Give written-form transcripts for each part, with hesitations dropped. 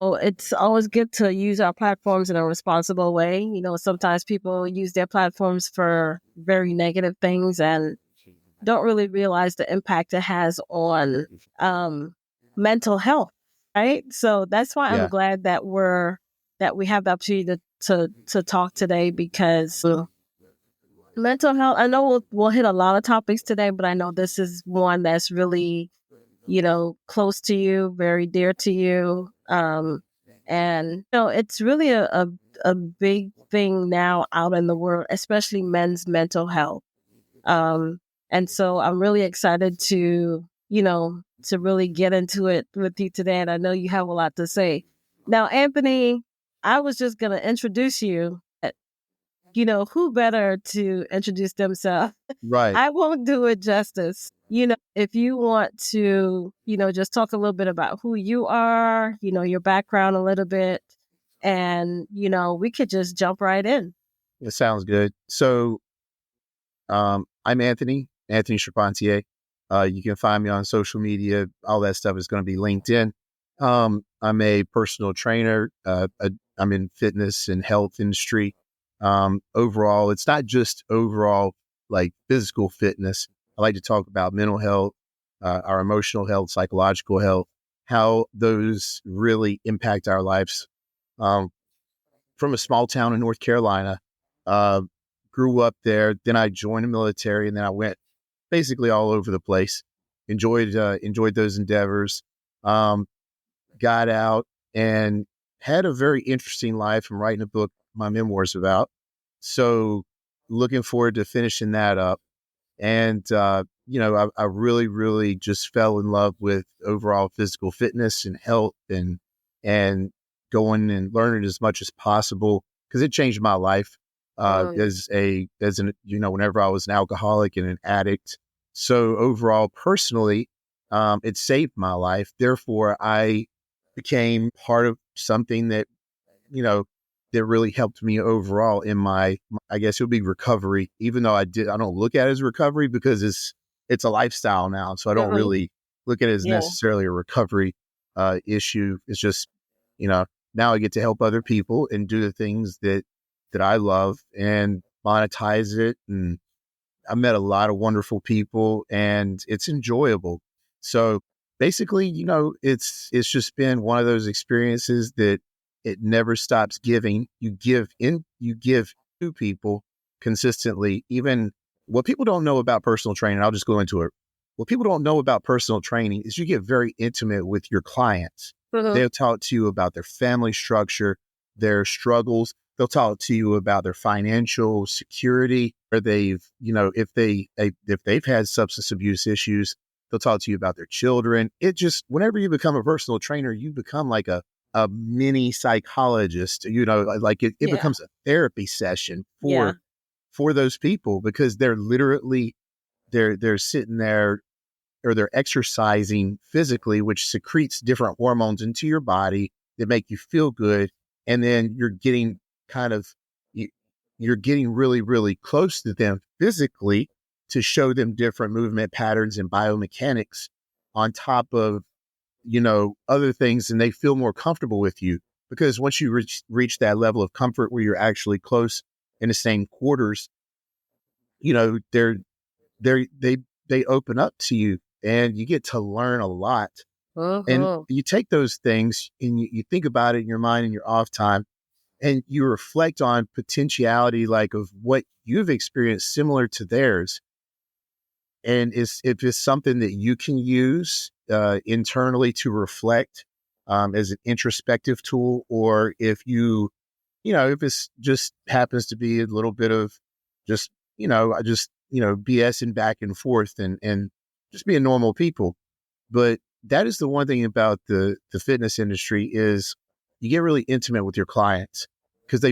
Well, it's always good to use our platforms in a responsible way. Sometimes people use their platforms for very negative things and don't really realize the impact it has on um, mental health, right? So that's why I'm Yeah. glad that we have the opportunity to talk today because mental health. I know we'll hit a lot of topics today, but I know this is one that's really close to you, very dear to you. And it's really a big thing now out in the world, especially men's mental health. Um, and so I'm really excited to really get into it with you today. And I know you have a lot to say. Now, Anthony, I was just going to introduce you. Who better to introduce themselves? Right. I won't do it justice. If you want to, just talk a little bit about who you are, your background a little bit, and, we could just jump right in. It sounds good. So, I'm Anthony Charpentier. You can find me on social media. All that stuff is going to be LinkedIn. I'm a personal trainer. I'm in fitness and health industry. Overall, it's not just overall like physical fitness. I like to talk about mental health, our emotional health, psychological health, how those really impact our lives. Um, from a small town in North Carolina, uh, grew up there. Then I joined the military, and then I went basically all over the place. Enjoyed those endeavors. Um, got out and had a very interesting life. I'm writing a book, my memoirs about. So looking forward to finishing that up. And, I really, really just fell in love with overall physical fitness and health and going and learning as much as possible because it changed my life Mm. whenever I was an alcoholic and an addict. So overall, personally, it saved my life. Therefore, I became part of something you know, that really helped me overall in I guess it would be recovery, even though I don't look at it as recovery because it's a lifestyle now. So I don't Mhm. really look at it as Yeah. necessarily a recovery, issue. It's just, now I get to help other people and do the things that I love and monetize it. And I met a lot of wonderful people and it's enjoyable. So basically, it's just been one of those experiences that it never stops giving. You give to people consistently. Even what people don't know about personal training, I'll just go into it. What people don't know about personal training is you get very intimate with your clients. Mhm. They'll talk to you about their family structure, their struggles. They'll talk to you about their financial security, or if they've had substance abuse issues, they'll talk to you about their children. It just, whenever you become a personal trainer, you become like a mini psychologist. Like it Yeah. becomes a therapy session Yeah. for those people because they're literally they're sitting there or they're exercising physically, which secretes different hormones into your body that make you feel good. And then you're getting kind of, you- you're getting really, really close to them physically to show them different movement patterns and biomechanics on top of, other things. And they feel more comfortable with you because once you reach that level of comfort where you're actually close in the same quarters, they're they they open up to you and you get to learn a lot. And Mhm. you take those things and you think about it in your mind in your off time and you reflect on potentiality like of what you've experienced similar to theirs. And if it's something that you can use internally to reflect as an introspective tool, or if it's just happens to be a little bit of just, I just, BSing back and forth and just being normal people. But that is the one thing about the fitness industry is you get really intimate with your clients because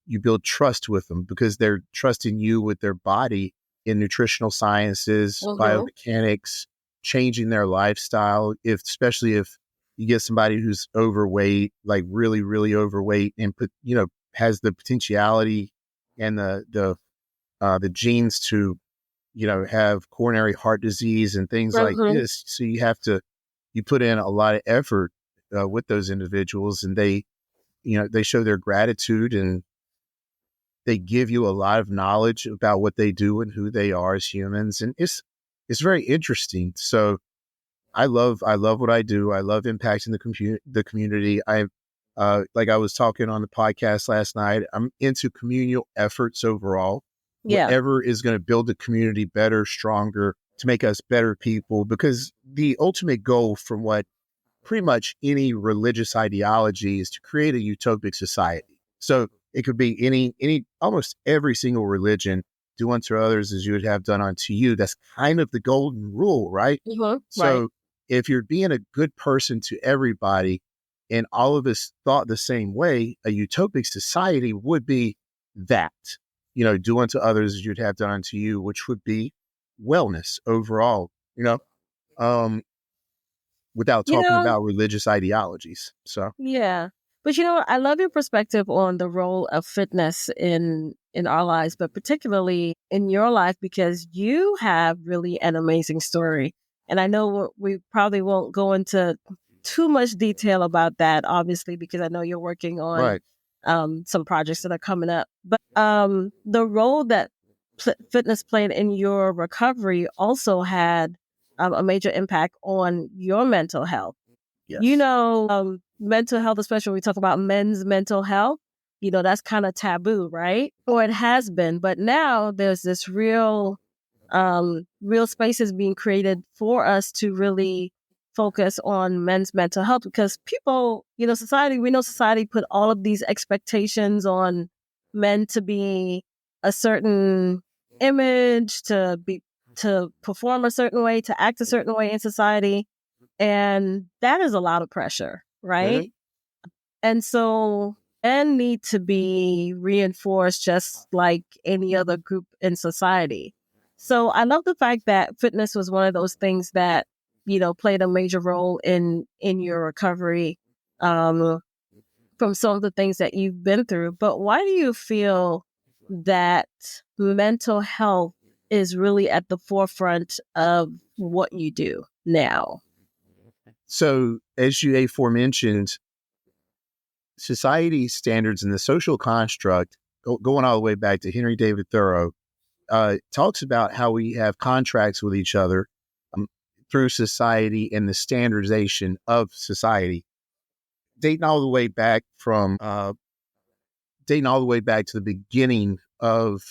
you build trust with them because they're trusting you with their body in nutritional sciences, Mhm. biomechanics, changing their lifestyle. Especially if you get somebody who's overweight, like really, really overweight and has the potentiality and the genes to, have coronary heart disease and things like Mhm. this. So you put in a lot of effort with those individuals, and they show their gratitude, and they give you a lot of knowledge about what they do and who they are as humans, and it's very interesting. So I love what I do. I love impacting the community. Like I was talking on the podcast last night, I'm into communal efforts overall. Yeah. Whatever is going to build the community better, stronger, to make us better people, because the ultimate goal from what pretty much any religious ideology is to create a utopic society. So it could be almost every single religion: do unto others as you would have done unto you. That's kind of the golden rule, right? Mm-hmm. So Right. if you're being a good person to everybody and all of us thought the same way, a utopic society would be that, do unto others as you'd have done unto you, which would be wellness overall, um, without You talking know, about religious ideologies. So, yeah. But I love your perspective on the role of fitness in our lives, but particularly in your life, because you have really an amazing story. And I know we probably won't go into too much detail about that, obviously, because I know you're working on right. some projects that are coming up. But the role that fitness played in your recovery also had a major impact on your mental health. Yes. Mental health, especially when we talk about men's mental health, that's kind of taboo, right? Or it has been. But now there's this real spaces being created for us to really focus on men's mental health, because people, we know society put all of these expectations on men to be a certain image, to perform a certain way, to act a certain way in society. And that is a lot of pressure, right? Mhm. And so men need to be reinforced just like any other group in society. So I love the fact that fitness was one of those things that, played a major role in your recovery from some of the things that you've been through. But why do you feel that mental health is really at the forefront of what you do now? So, as you aforementioned, society standards and the social construct, going all the way back to Henry David Thoreau, talks about how we have contracts with each other um, through society and the standardization of society, dating all the way back to the beginning of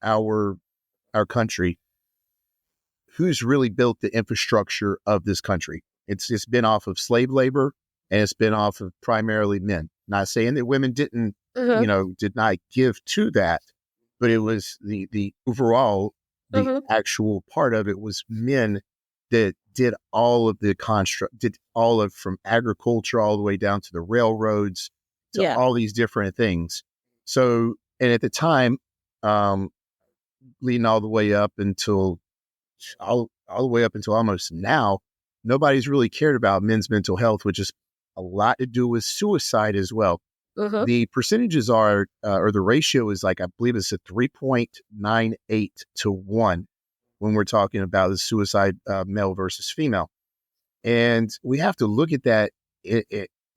our our country. Who's really built the infrastructure of this country? It's been off of slave labor, and it's been off of primarily men. Not saying that women Mm-hmm. did not give to that, but it was the overall, the Mm-hmm. actual part of it was men that did all of the construct, did all of, from agriculture all the way down to the railroads, to Yeah. all these different things. So, and at the time, um, leading all the way up until almost now, nobody's really cared about men's mental health, which is a lot to do with suicide as well. Mm-hmm. The percentages or the ratio is, like, I believe it's a 3.98 to 1 when we're talking about the suicide, male versus female. And we have to look at that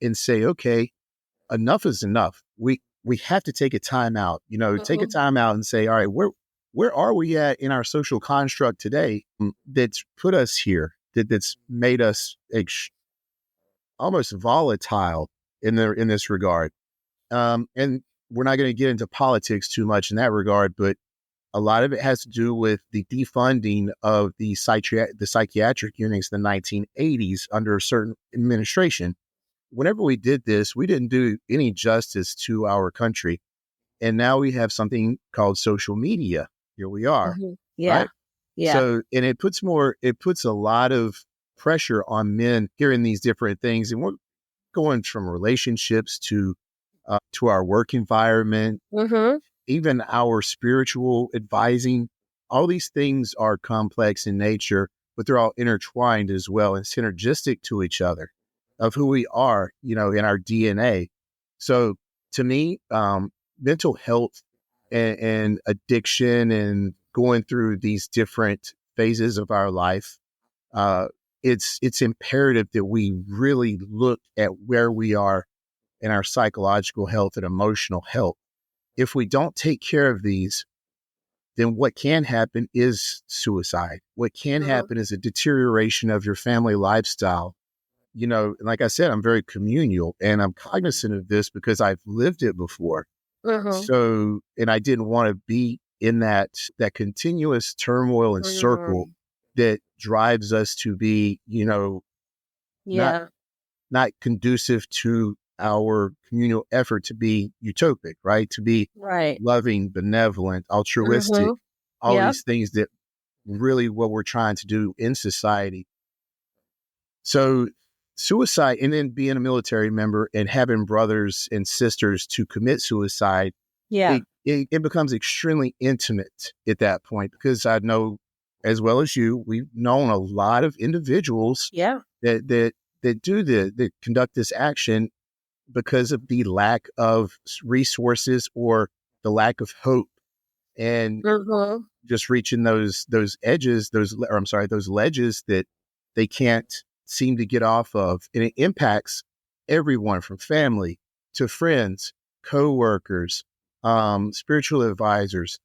and say, okay, enough is enough. We have to take a time out, take a Mm-hmm. time out and say, all right, where are we at in our social construct today, that's put us here, that's made us almost volatile in this regard. And we're not going to get into politics too much in that regard, but a lot of it has to do with the defunding of the psychiatric units in the 1980s under a certain administration. Whenever we did this, we didn't do any justice to our country. And now we have something called social media. Here we are, Mm-hmm. Yeah. right? Yeah. So, and it puts a lot of pressure on men hearing these different things. And we're going from relationships to our work environment, Mm-hmm. even our spiritual advising. All these things are complex in nature, but they're all intertwined as well and synergistic to each other of who we are, in our DNA. So to me, mental health and addiction and going through these different phases of our life, it's imperative that we really look at where we are in our psychological health and emotional health. If we don't take care of these, then what can happen is suicide. What can happen is a deterioration of your family lifestyle. Like I said, I'm very communal, and I'm cognizant of this because I've lived it before. So, and I didn't want to be in that continuous turmoil and circle that drives us to be, not Yeah. not conducive to our communal effort to be utopic, right? To be Right. loving, benevolent, altruistic, all Yep. these things that really what we're trying to do in society. So suicide, and then being a military member and having brothers and sisters to commit suicide, Yeah. it becomes extremely intimate at that point, because I know, as well as you, we've known a lot of individuals Yeah. that conduct this action because of the lack of resources or the lack of hope, and just reaching those edges, those ledges that they can't seem to get off of. And it impacts everyone from family to friends, coworkers, spiritual advisors,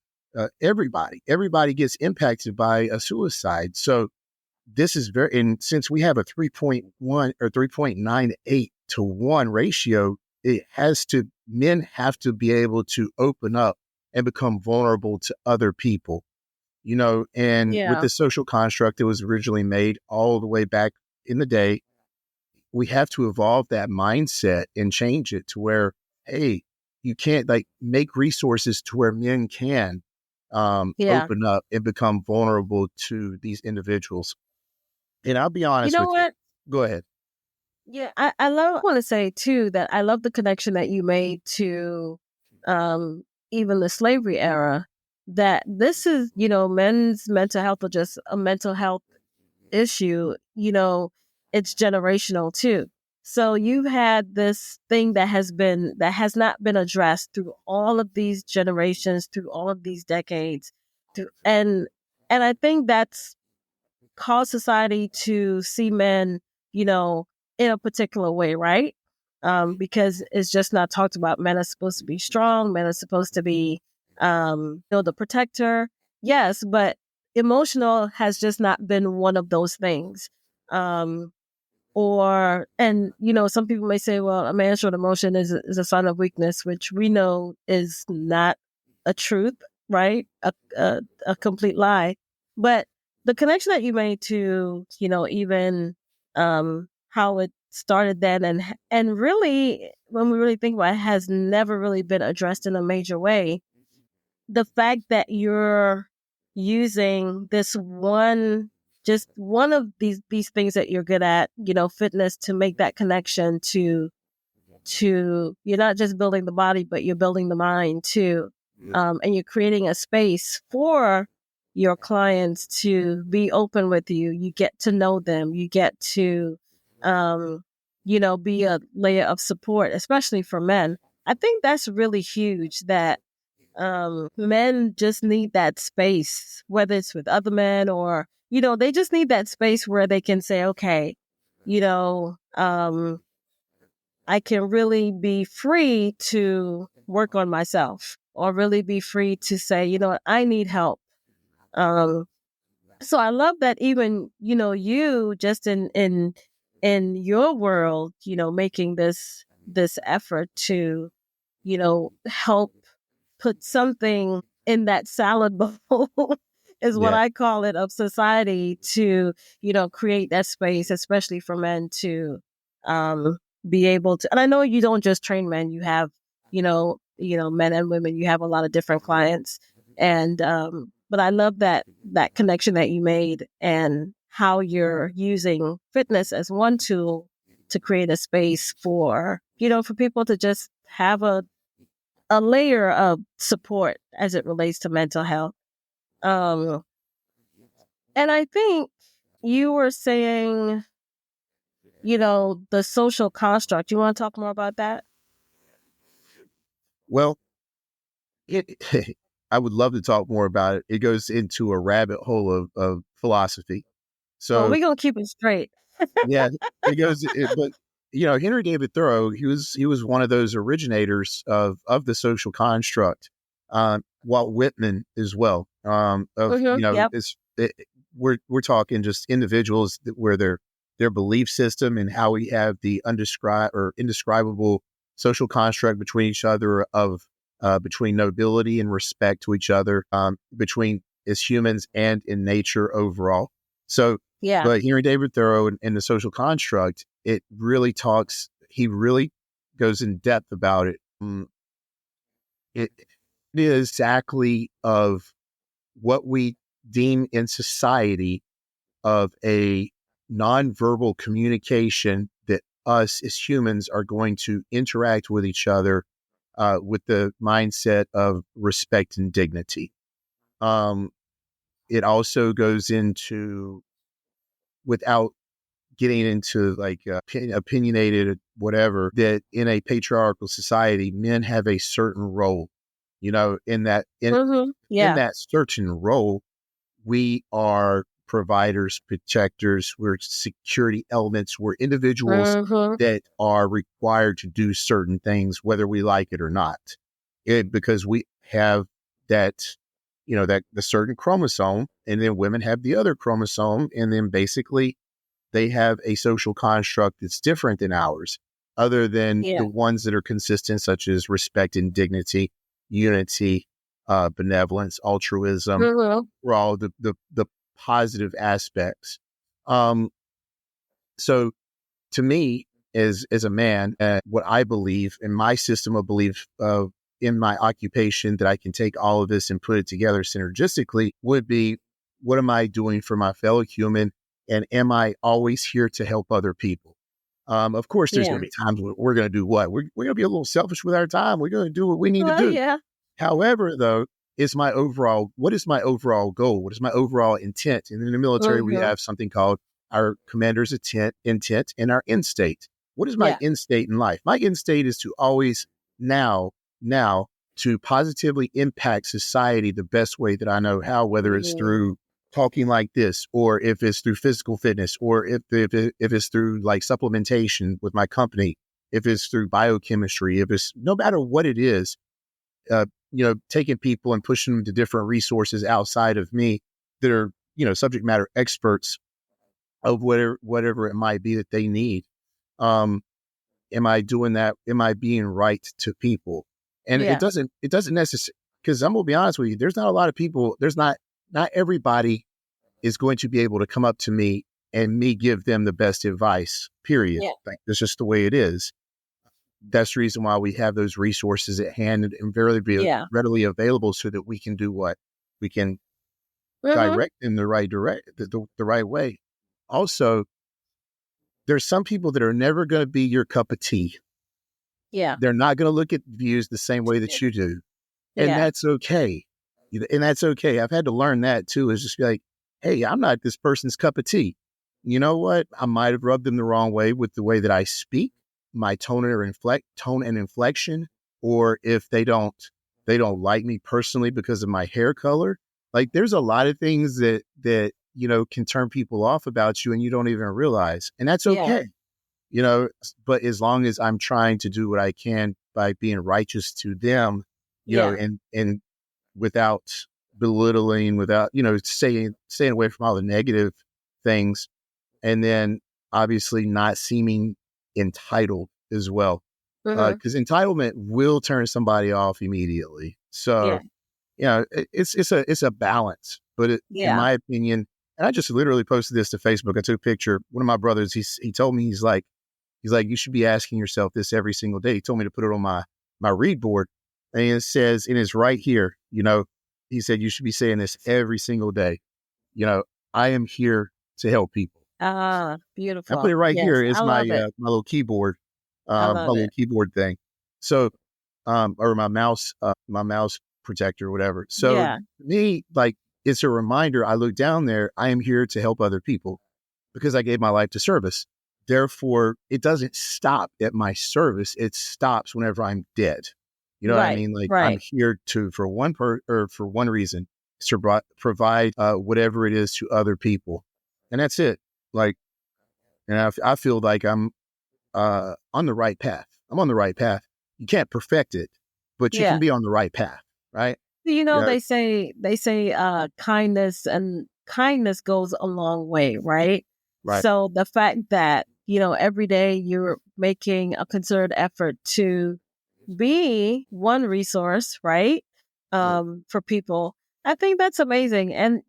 everybody gets impacted by a suicide. So this is and since we have a 3.1 or 3.98 to 1 ratio, men have to be able to open up and become vulnerable to other people, and with Yeah. the social construct that was originally made all the way back in the day, we have to evolve that mindset and change it to where, hey, you can't make resources to where men can Yeah. open up and become vulnerable to these individuals. And I'll be You honest know with you. what? Go ahead. Yeah, want to say too that I love the connection that you made to um even the slavery era, that this is, men's mental health or just a mental health issue, it's generational too. So you've had this thing that has not been addressed through all of these generations, through all of these decades. Through, and I think that's cause society to see men, in a particular way, right? Because it's just not talked about. Men are supposed to be strong. Men are supposed to be, the protector. Yes, but emotional has just not been one of those things. Um, some people may say, well, a man showed emotion is a sign of weakness, which we know is not a truth, right? A complete lie. But the connection that you made to, even how it started then, and really, when we really think about it, has never really been addressed in a major way. The fact that you're using this just one of these things that you're good at, fitness, to make that connection to you're not just building the body, but you're building the mind too. And you're creating a space for your clients to be open with you. You get to know them. You get to, be a layer of support, especially for men. I think that's really huge, that men just need that space, whether it's with other men or, they just need that space where they can say, okay, you know, um, I can really be free to work on myself, or really be free to say, what, I need help. Um, so I love that even, you just in your world, making this effort to, help put something in that salad bowl is what Yeah. I call it, of society, to, create that space, especially for men to um be able to. And I know you don't just train men, you have, men and women, you have a lot of different clients. And but I love that connection that you made, and how you're using fitness as one tool to create a space for, for people to just have a layer of support as it relates to mental health. Um, and I think you were saying, the social construct. You want to talk more about that? Well, it, I would love to talk more about it. It goes into a rabbit hole of philosophy. Well, So we're gonna keep it straight. yeah, but Henry David Thoreau, he was one of those originators of the social construct. Walt Whitman as well. Of Yep. we're talking just individuals where their belief system and how we have the indescribable social construct between each other of between nobility and respect to each other, between as humans and in nature overall. So, Yeah. but Henry David Thoreau and the social construct, it really talks. He really goes in depth about it. It is exactly of what we deem in society of a nonverbal communication that us as humans are going to interact with each other with the mindset of respect and dignity. It also goes into, without getting into like opinionated whatever, that in a patriarchal society, men have a certain role. In that in Yeah. that certain role, we are providers, protectors, we're security elements, we're individuals Mm-hmm. that are required to do certain things, whether we like it or not. Because we have that, that the certain chromosome, and then women have the other chromosome, and then basically they have a social construct that's different than ours, other than Yeah. the ones that are consistent, such as respect and dignity, unity, benevolence, altruism, Mm-hmm. were all the positive aspects. Um, so to me, as a man, what I believe in my system of belief in my occupation, that I can take all of this and put it together synergistically, would be, what am I doing for my fellow human? And am I always here to help other people? Of course, there's Yeah. going to be times when we're going to do what? We're going to be a little selfish with our time. We're going to do what we need to Well, do. yeah. However, though, what is my overall goal? What is my overall intent? And in the military, we Mm-hmm. have something called our commander's intent and our end state. What is my Yeah. end state in life? My end state is to always now to positively impact society the best way that I know how, whether it's Mm-hmm. through talking like this, or if it's through physical fitness, or if it's through like supplementation with my company, if it's through biochemistry, if it's, no matter what it is, taking people and pushing them to different resources outside of me that are, subject matter experts of whatever it might be that they need. Um, am I doing that? Am I being right to people? And it Yeah. doesn't necessarily, because I'm gonna be honest with you, there's not a lot of people, not everybody is going to be able to come up to me and me give them the best advice, period. Yeah. Like, that's just the way it is. That's the reason why we have those resources at hand and very Yeah. readily available, so that we can do what we can, Mm-hmm. direct in the the right way. Also, there's some people that are never going to be your cup of tea. Yeah. They're not going to look at views the same way that you do. And Yeah. that's okay. And that's okay. I've had to learn that too, is just be like, hey, I'm not this person's cup of tea. You know what? I might have rubbed them the wrong way with the way that I speak, my tone and inflection, or if they don't like me personally because of my hair color. Like, there's a lot of things that can turn people off about you and you don't even realize. And that's Yeah. okay. But as long as I'm trying to do what I can by being righteous to them, Yeah. and without belittling, without, staying away from all the negative things, and then obviously not seeming entitled as well. Mm-hmm. Because entitlement will turn somebody off immediately. Yeah. So, it's a balance, but in Yeah. my opinion, and I just literally posted this to Facebook. I took a picture. One of my brothers, he told me, he's like, you should be asking yourself this every single day. He told me to put it on my read board. And it says, and it's right here, he said, you should be saying this every single day. You know, I am here to help people. Ah, I put beautiful. it right Yes. here. It's I my love it. my little keyboard, I my love little it. keyboard thing. So, or my mouse protector, or whatever. So Yeah. me, like, it's a reminder. I look down there. I am here to help other people because I gave my life to service. Therefore, it doesn't stop at my service. It stops whenever I'm dead. You know what I Right. mean? Like, I'm Right. here for one reason, to provide whatever it is to other people, and that's it. Like, and I feel like I'm on the right path. I'm on the right path. You can't perfect it, but you can Yeah. be on the right path, right? Yeah, They say kindness goes a long way, right? right, So the fact that, every day you're making a concerted effort to be one resource, right? For people, I think that's amazing. And,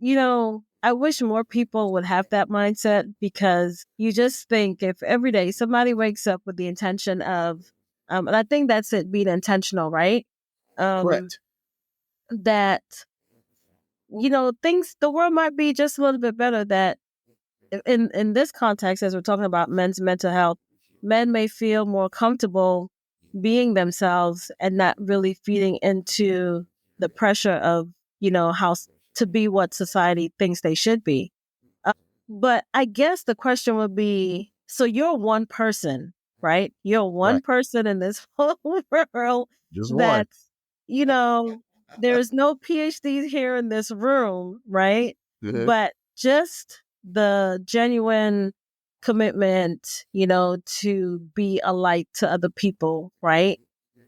I wish more people would have that mindset, because you just think, if every day somebody wakes up with the intention of, and I think that's it, being intentional, right? Um, correct. that, the world might be just a little bit better. That in this context, as we're talking about men's mental health, men may feel more comfortable being themselves and not really feeding into the pressure of, to be what society thinks they should be. But I guess the question would be, so you're one person, right? You're one Right, person in this whole world just one. that's, you know, there's no PhDs here in this room, right? Mhm. But just the genuine commitment, to be a light to other people, right?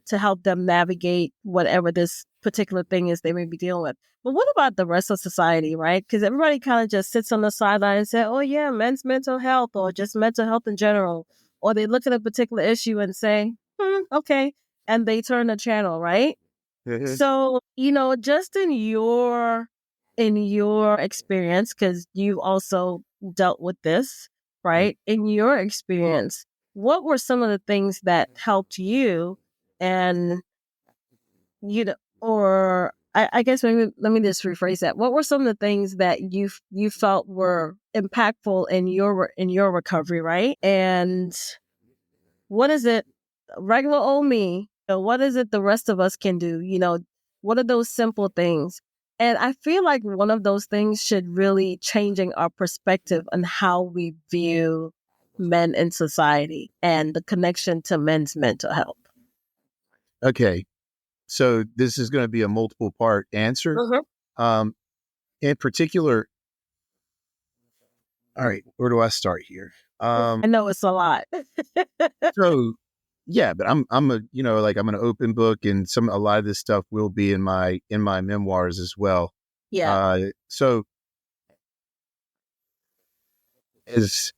To help them navigate whatever this particular thing is they may be dealing with. But what about the rest of society, right? Because everybody kind of just sits on the sideline and say, oh, yeah, men's mental health, or just mental health in general. Or they look at a particular issue and say, okay. And they turn the channel, right? Mhm. So, just in your experience, because you also dealt with this, right? In your experience, what were some of the things that helped you? And or I guess, maybe let me just rephrase that. What were some of the things that you felt were impactful in your recovery, right? And what is it, regular old me? What is it the rest of us can do? What are those simple things? And I feel like one of those things should really changing our perspective on how we view men in society and the connection to men's mental health. Okay, so this is going to be a multiple part answer. Mhm. Um, in particular, all right, where do I start here? I know it's a lot. So yeah, but I'm a like I'm an open book, and a lot of this stuff will be in my memoirs as well. Yeah. So as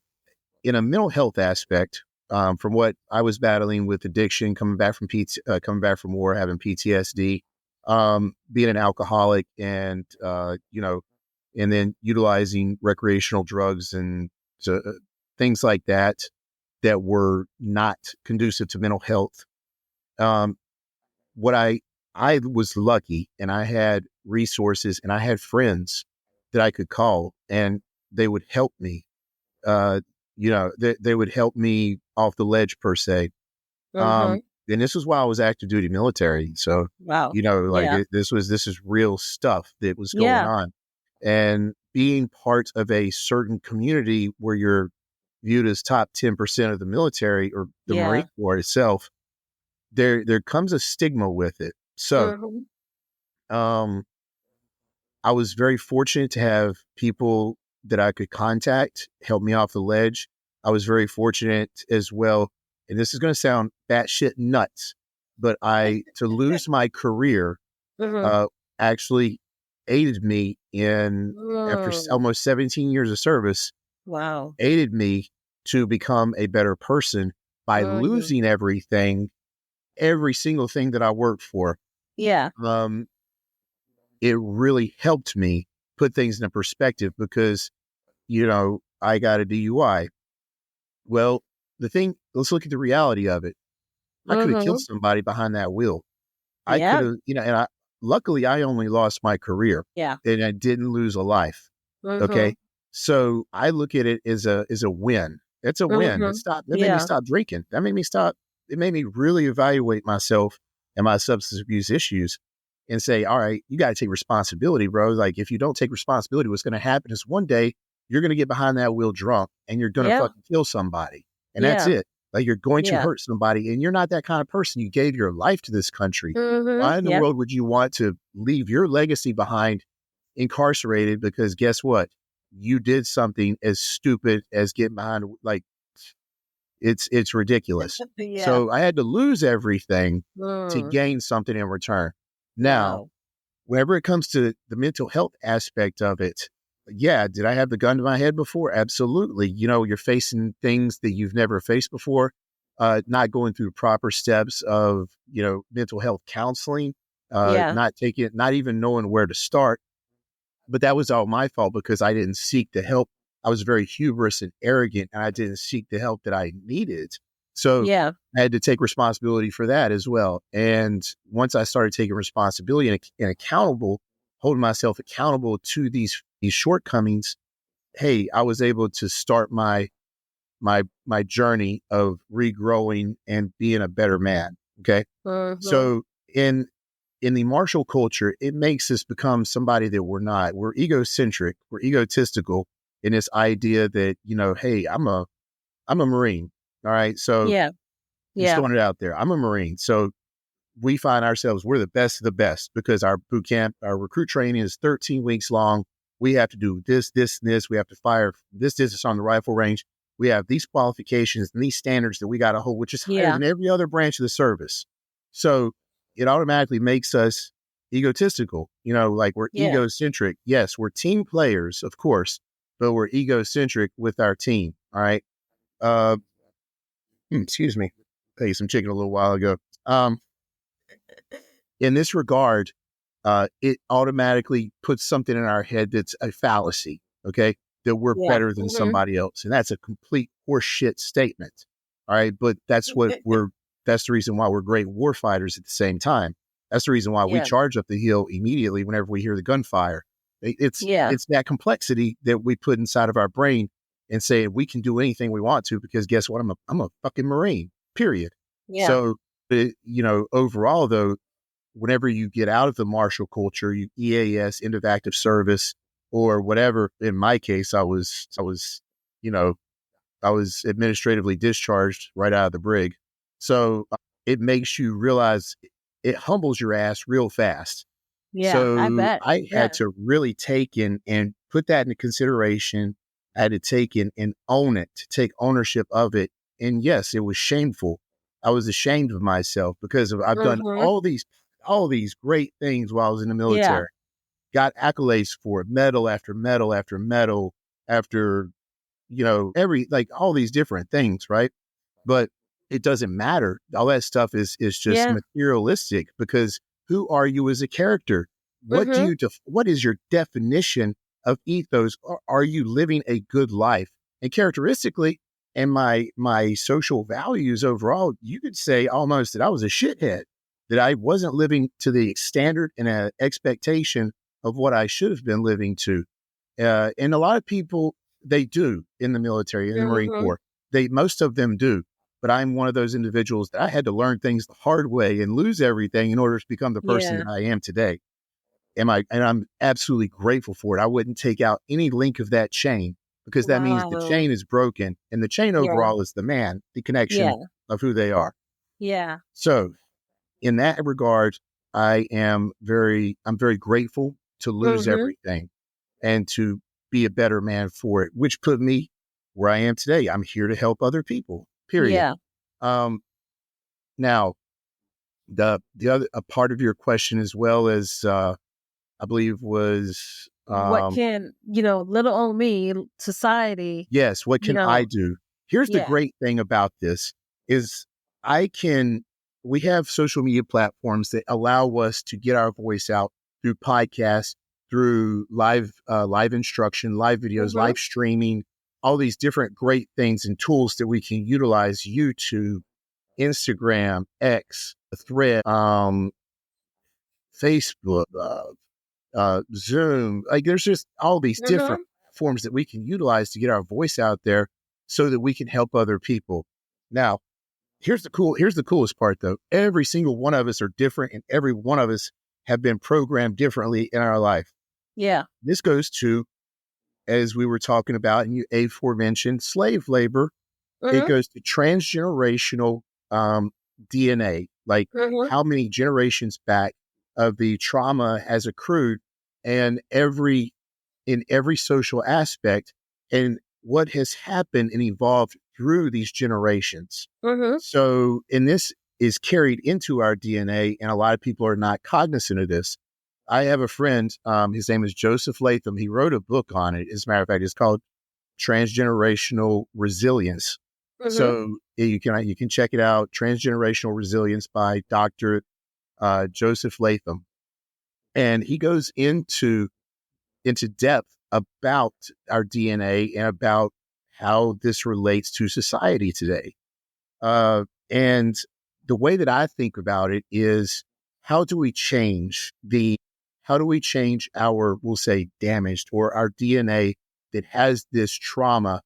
in a mental health aspect, from what I was battling with addiction, coming back from war, having PTSD, being an alcoholic, and and then utilizing recreational drugs and things like that were not conducive to mental health. Um, what I was lucky, and I had resources, and I had friends that I could call, and they would help me. Uh, they would help me off the ledge, per se. Mhm. And this was while I was active duty military, so Wow. like Yeah. this is real stuff that was going Yeah. on, and being part of a certain community where you're viewed as top 10% of the military or the Marine Yeah. Corps itself, there comes a stigma with it. So, Mhm. um, I was very fortunate to have people that I could contact help me off the ledge. I was very fortunate as well, and this is going to sound batshit nuts, but to lose my career Mhm. uh, actually aided me in, after Mm. almost 17 years of service, Wow. aided me to become a better person by Mhm. losing every single thing that I worked for. Yeah. Um, it really helped me put things into perspective because, I got a DUI. Well, let's look at the reality of it. I could have killed Mhm. somebody behind that wheel. I could Yeah. have, luckily I only lost my career Yeah. and I didn't lose a life. Mhm. Okay. So I look at it as a win. It's a win. Mhm. It made me Yeah. stop drinking. It made me really evaluate myself and my substance abuse issues and say, all right, you got to take responsibility, bro. Like, if you don't take responsibility, what's going to happen is one day you're going to get behind that wheel drunk and you're going to Yeah. fucking kill somebody. And that's Yeah. it. Like, you're going to Yeah. hurt somebody, and you're not that kind of person. You gave your life to this country. Mhm. Why in the Yep. world would you want to leave your legacy behind incarcerated? Because guess what? you did something as stupid as getting behind, like, it's ridiculous. Yeah. So I had to lose everything to Mm. gain something in return. Now, Wow. whenever it comes to the mental health aspect of it, yeah, did I have the gun to my head before? Absolutely. You're facing things that you've never faced before, not going through proper steps of, mental health counseling, Yeah. not even knowing where to start. But that was all my fault because I didn't seek the help. I was very hubris and arrogant, and I didn't seek the help that I needed. So Yeah. I had to take responsibility for that as well. And once I started taking responsibility and holding myself accountable to these shortcomings, hey, I was able to start my journey of regrowing and being a better man. Okay. Mm-hmm. So in the martial culture, it makes us become somebody that we're not. We're egocentric. We're egotistical in this idea that, hey, I'm a Marine. All right. So Yeah. just Yeah. throwing it out there. I'm a Marine. So we find ourselves, we're the best of the best because our boot camp, our recruit training is 13 weeks long. We have to do this, this, and this. We have to fire this distance on the rifle range. We have these qualifications and these standards that we got to hold, which is higher Yeah. than every other branch of the service. So it automatically makes us egotistical, like we're Yeah. egocentric. Yes, we're team players, of course, but we're egocentric with our team. All right. Uh, excuse me. I ate some chicken a little while ago. In this regard, it automatically puts something in our head that's a fallacy, okay? That we're Yeah. better than Mm-hmm. somebody else. And that's a complete horseshit statement. All right. But that's the reason why we're great war fighters at the same time. That's the reason why we Yeah. charge up the hill immediately whenever we hear the gunfire. Yeah. It's that complexity that we put inside of our brain and say we can do anything we want to because guess what? I'm a fucking Marine, period. Yeah. So, overall though, whenever you get out of the martial culture, you EAS, end of active service, or whatever. In my case, you know, I was administratively discharged right out of the brig. So it makes you realize it humbles your ass real fast. Yeah. I So bet. I had Yeah. to really take and put that into consideration. I had to take and own it, to take ownership of it. And yes, it was shameful. I was ashamed of myself because I've done Mm-hmm. all these great things while I was in the Yeah. military. Got accolades for it, medal after medal after medal after, every, like, all these different things, right? But it doesn't matter. All that stuff is just Yeah. materialistic because who are you as a character? Mm-hmm. What is your definition of ethos? Are you living a good life? And characteristically, and my social values overall, you could say almost that I was a shithead, that I wasn't living to the standard and expectation of what I should have been living to. And a lot of people, they do in the military, in the Marine Mm-hmm. Corps. Most of them do. But I'm one of those individuals that I had to learn things the hard way and lose everything in order to become the person Yeah. that I am today. And I'm absolutely grateful for it. I wouldn't take out any link of that chain because that means the Wow. chain is broken and the chain Yeah. overall is the man, the connection Yeah. of who they are. Yeah. So in that regard, I'm very grateful to lose Mm-hmm. everything and to be a better man for it, which put me where I am today. I'm here to help other people, period. Yeah. Um, now, the other a part of your question as well as I believe was What can, little old me, society, yes, what you can I know, do? Here's the yeah. great thing about this is I can we have social media platforms that allow us to get our voice out through podcasts, through live instruction, live videos, Mm-hmm. live streaming, all these different great things and tools that we can utilize. YouTube, Instagram, X, Thread, Facebook, Zoom. Like there's just all these different Mm-hmm. forms that we can utilize to get our voice out there so that we can help other people. Now, here's the coolest part though. Every single one of us are different and every one of us have been programmed differently in our life. Yeah. This goes to, as we were talking about, and you aforementioned slave labor. It Mm-hmm. goes to transgenerational DNA, like Mm-hmm. how many generations back of the trauma has accrued, and every in every social aspect and what has happened and evolved through these generations. So, and this is carried into our DNA, and a lot of people are not cognizant of this. I have a friend, his name is Joseph Latham. He wrote a book on it. As a matter of fact, it's called Transgenerational Resilience. So you can check it out, Transgenerational Resilience by Dr. Joseph Latham. And he goes into depth about our DNA and about how this relates to society today. And the way that I think about it is, how do we change our, we'll say, damaged, or our DNA that has this trauma,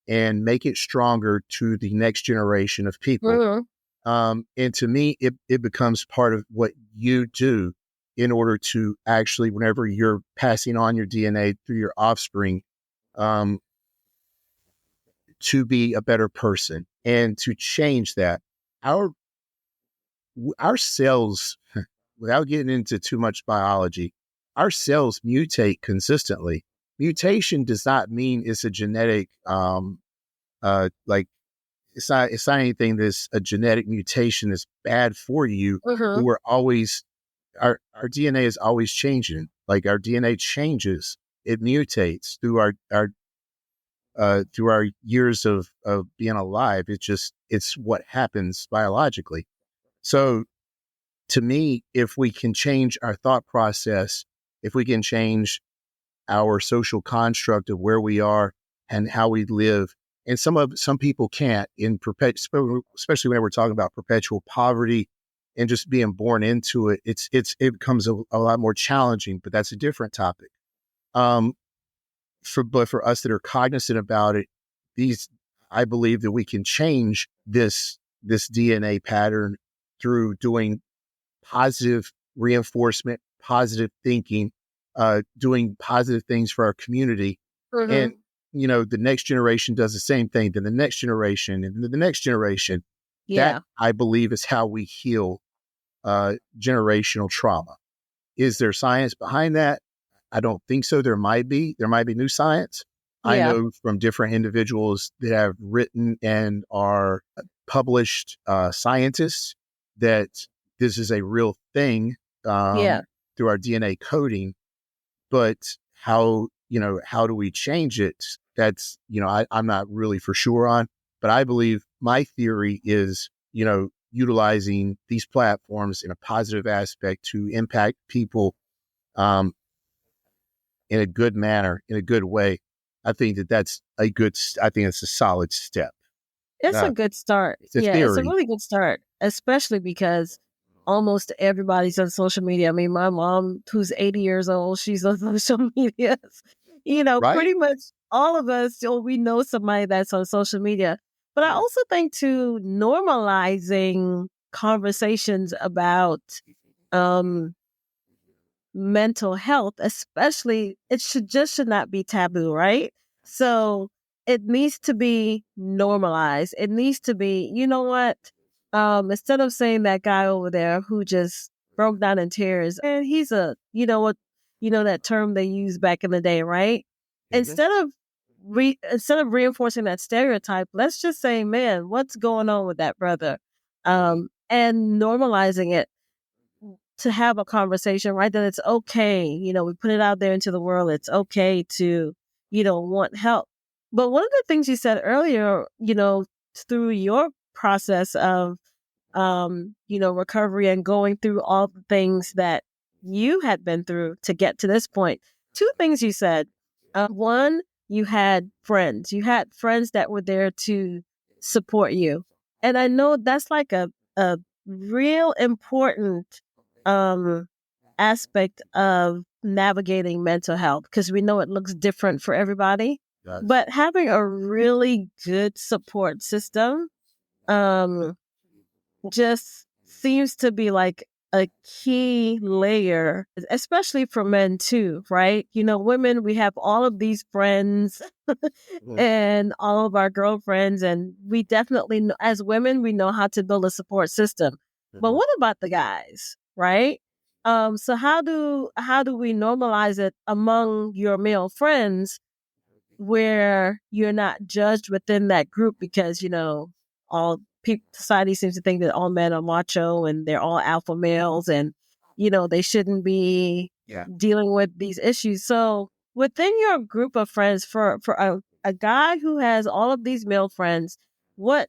and make it stronger to the next generation of people? And to me, it becomes part of what you do in order to actually, whenever you're passing on your DNA through your offspring, to be a better person and to change that. Our cells, without getting into too much biology, our cells mutate consistently. Mutation does not mean it's a genetic, like, it's not anything that's a genetic mutation that's bad for you. We're always, our DNA is always changing. Like, our DNA changes, it mutates through our years of being alive. It's what happens biologically. So to me, if we can change our thought process, if we can change our social construct of where we are and how we live, and some people can't, especially when we're talking about perpetual poverty and just being born into it, it becomes a lot more challenging, but that's a different topic. But for us that are cognizant about it, I believe that we can change this DNA pattern through doing positive reinforcement, positive thinking, doing positive things for our community. And, the next generation does the same thing, then the next generation, and the next generation. Yeah. That, I believe, is how we heal generational trauma. Is there science behind that? I don't think so. There might be new science. Yeah. I know from different individuals that have written and are published scientists that this is a real thing through our DNA coding. But how do we change it? That's, I'm not really for sure on, but I believe my theory is, utilizing these platforms in a positive aspect to impact people in a good manner, in a good way. I think that's a solid step. It's a good start. It's a It's a theory. really good start, especially because almost everybody's on social media. I mean, my mom, who's 80 years old, she's on social media. Right? Pretty much all of us, we know somebody that's on social media. But I also think, too, normalizing conversations about mental health, especially, it should not be taboo, right? So it needs to be normalized. It needs to be, you know what? Instead of saying that guy over there who just broke down in tears, and he's that term they used back in the day, right? Instead of reinforcing that stereotype, let's just say, man, what's going on with that brother? And normalizing it, to have a conversation, right? That it's okay. We put it out there into the world. It's okay to, want help. But one of the things you said earlier, through your process of, recovery and going through all the things that you had been through to get to this point, two things you said. One, you had friends. You had friends that were there to support you. And I know that's like a real important aspect of navigating mental health, because we know it looks different for everybody. Yes. But having a really good support system just seems to be like a key layer, especially for men too, right? Women, we have all of these friends and all of our girlfriends, and we definitely know, as women, we know how to build a support system. But what about the guys, right? So how do we normalize it among your male friends where you're not judged within that group because all people society seems to think that all men are macho and they're all alpha males and they shouldn't be Yeah. dealing with these issues. So within your group of friends, for a guy who has all of these male friends, what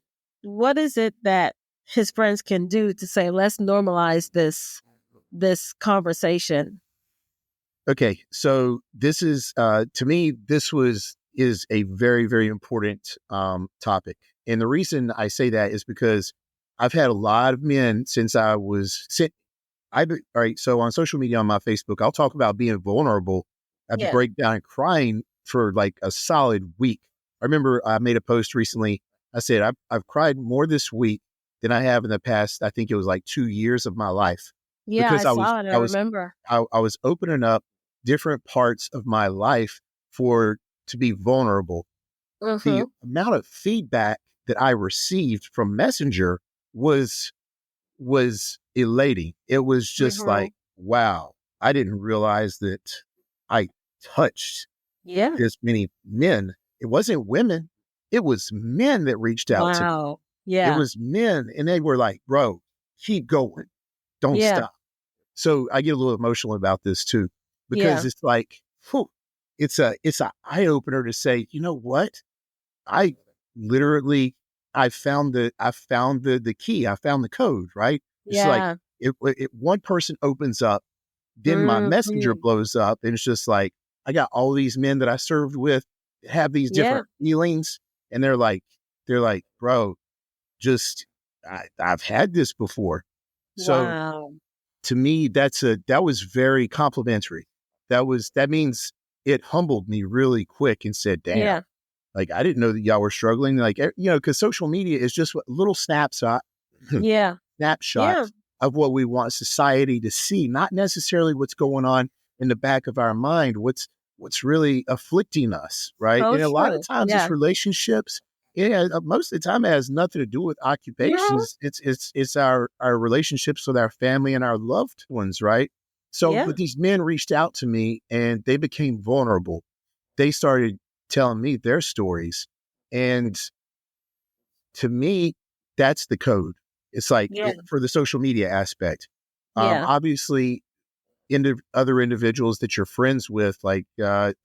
is it that his friends can do to say, let's normalize this conversation? Okay, so this is to me is a very, very important topic, and the reason I say that is because I've had a lot of men since I was sent. All right. So on social media, on my Facebook, I'll talk about being vulnerable. I'd Yeah. break down and crying for like a solid week. I remember I made a post recently. I said I've cried more this week than I have in the past. I think it was like 2 years of my life Yeah, I because saw it. I remember. I was opening up different parts of my life for to be vulnerable. The Mm-hmm. amount of feedback that I received from Messenger was elating. It was just Mm-hmm. like, wow, I didn't realize that I touched Yeah. this many men. It wasn't women, it was men that reached out to me. Wow. It Yeah. was men, and they were like, bro, keep going, don't Yeah. stop. So I get a little emotional about this too, because Yeah. it's like, whew, it's a eye opener to say, you know what? I literally I found the key. I found the code, right? It's like Yeah. if one person opens up, then my messenger Mm-hmm. blows up, and it's just like I got all these men that I served with that have these Yeah. different feelings, and they're like, bro, just I've had this before. So Wow. to me, that was very complimentary. That means it humbled me really quick and said, damn, Yeah. like, I didn't know that y'all were struggling. Like, because social media is just a little Yeah. snapshot Yeah. of what we want society to see, not necessarily what's going on in the back of our mind, what's really afflicting us, right? So And a lot of true. times it's Yeah. relationships. Yeah, most of the time it has nothing to do with Yeah. occupations. It's our relationships with our family and our loved ones, right? So, Yeah. but these men reached out to me and they became vulnerable. They started telling me their stories. And to me, that's the code. It's like Yeah. for the social media aspect. Yeah. Obviously, other individuals that you're friends with, like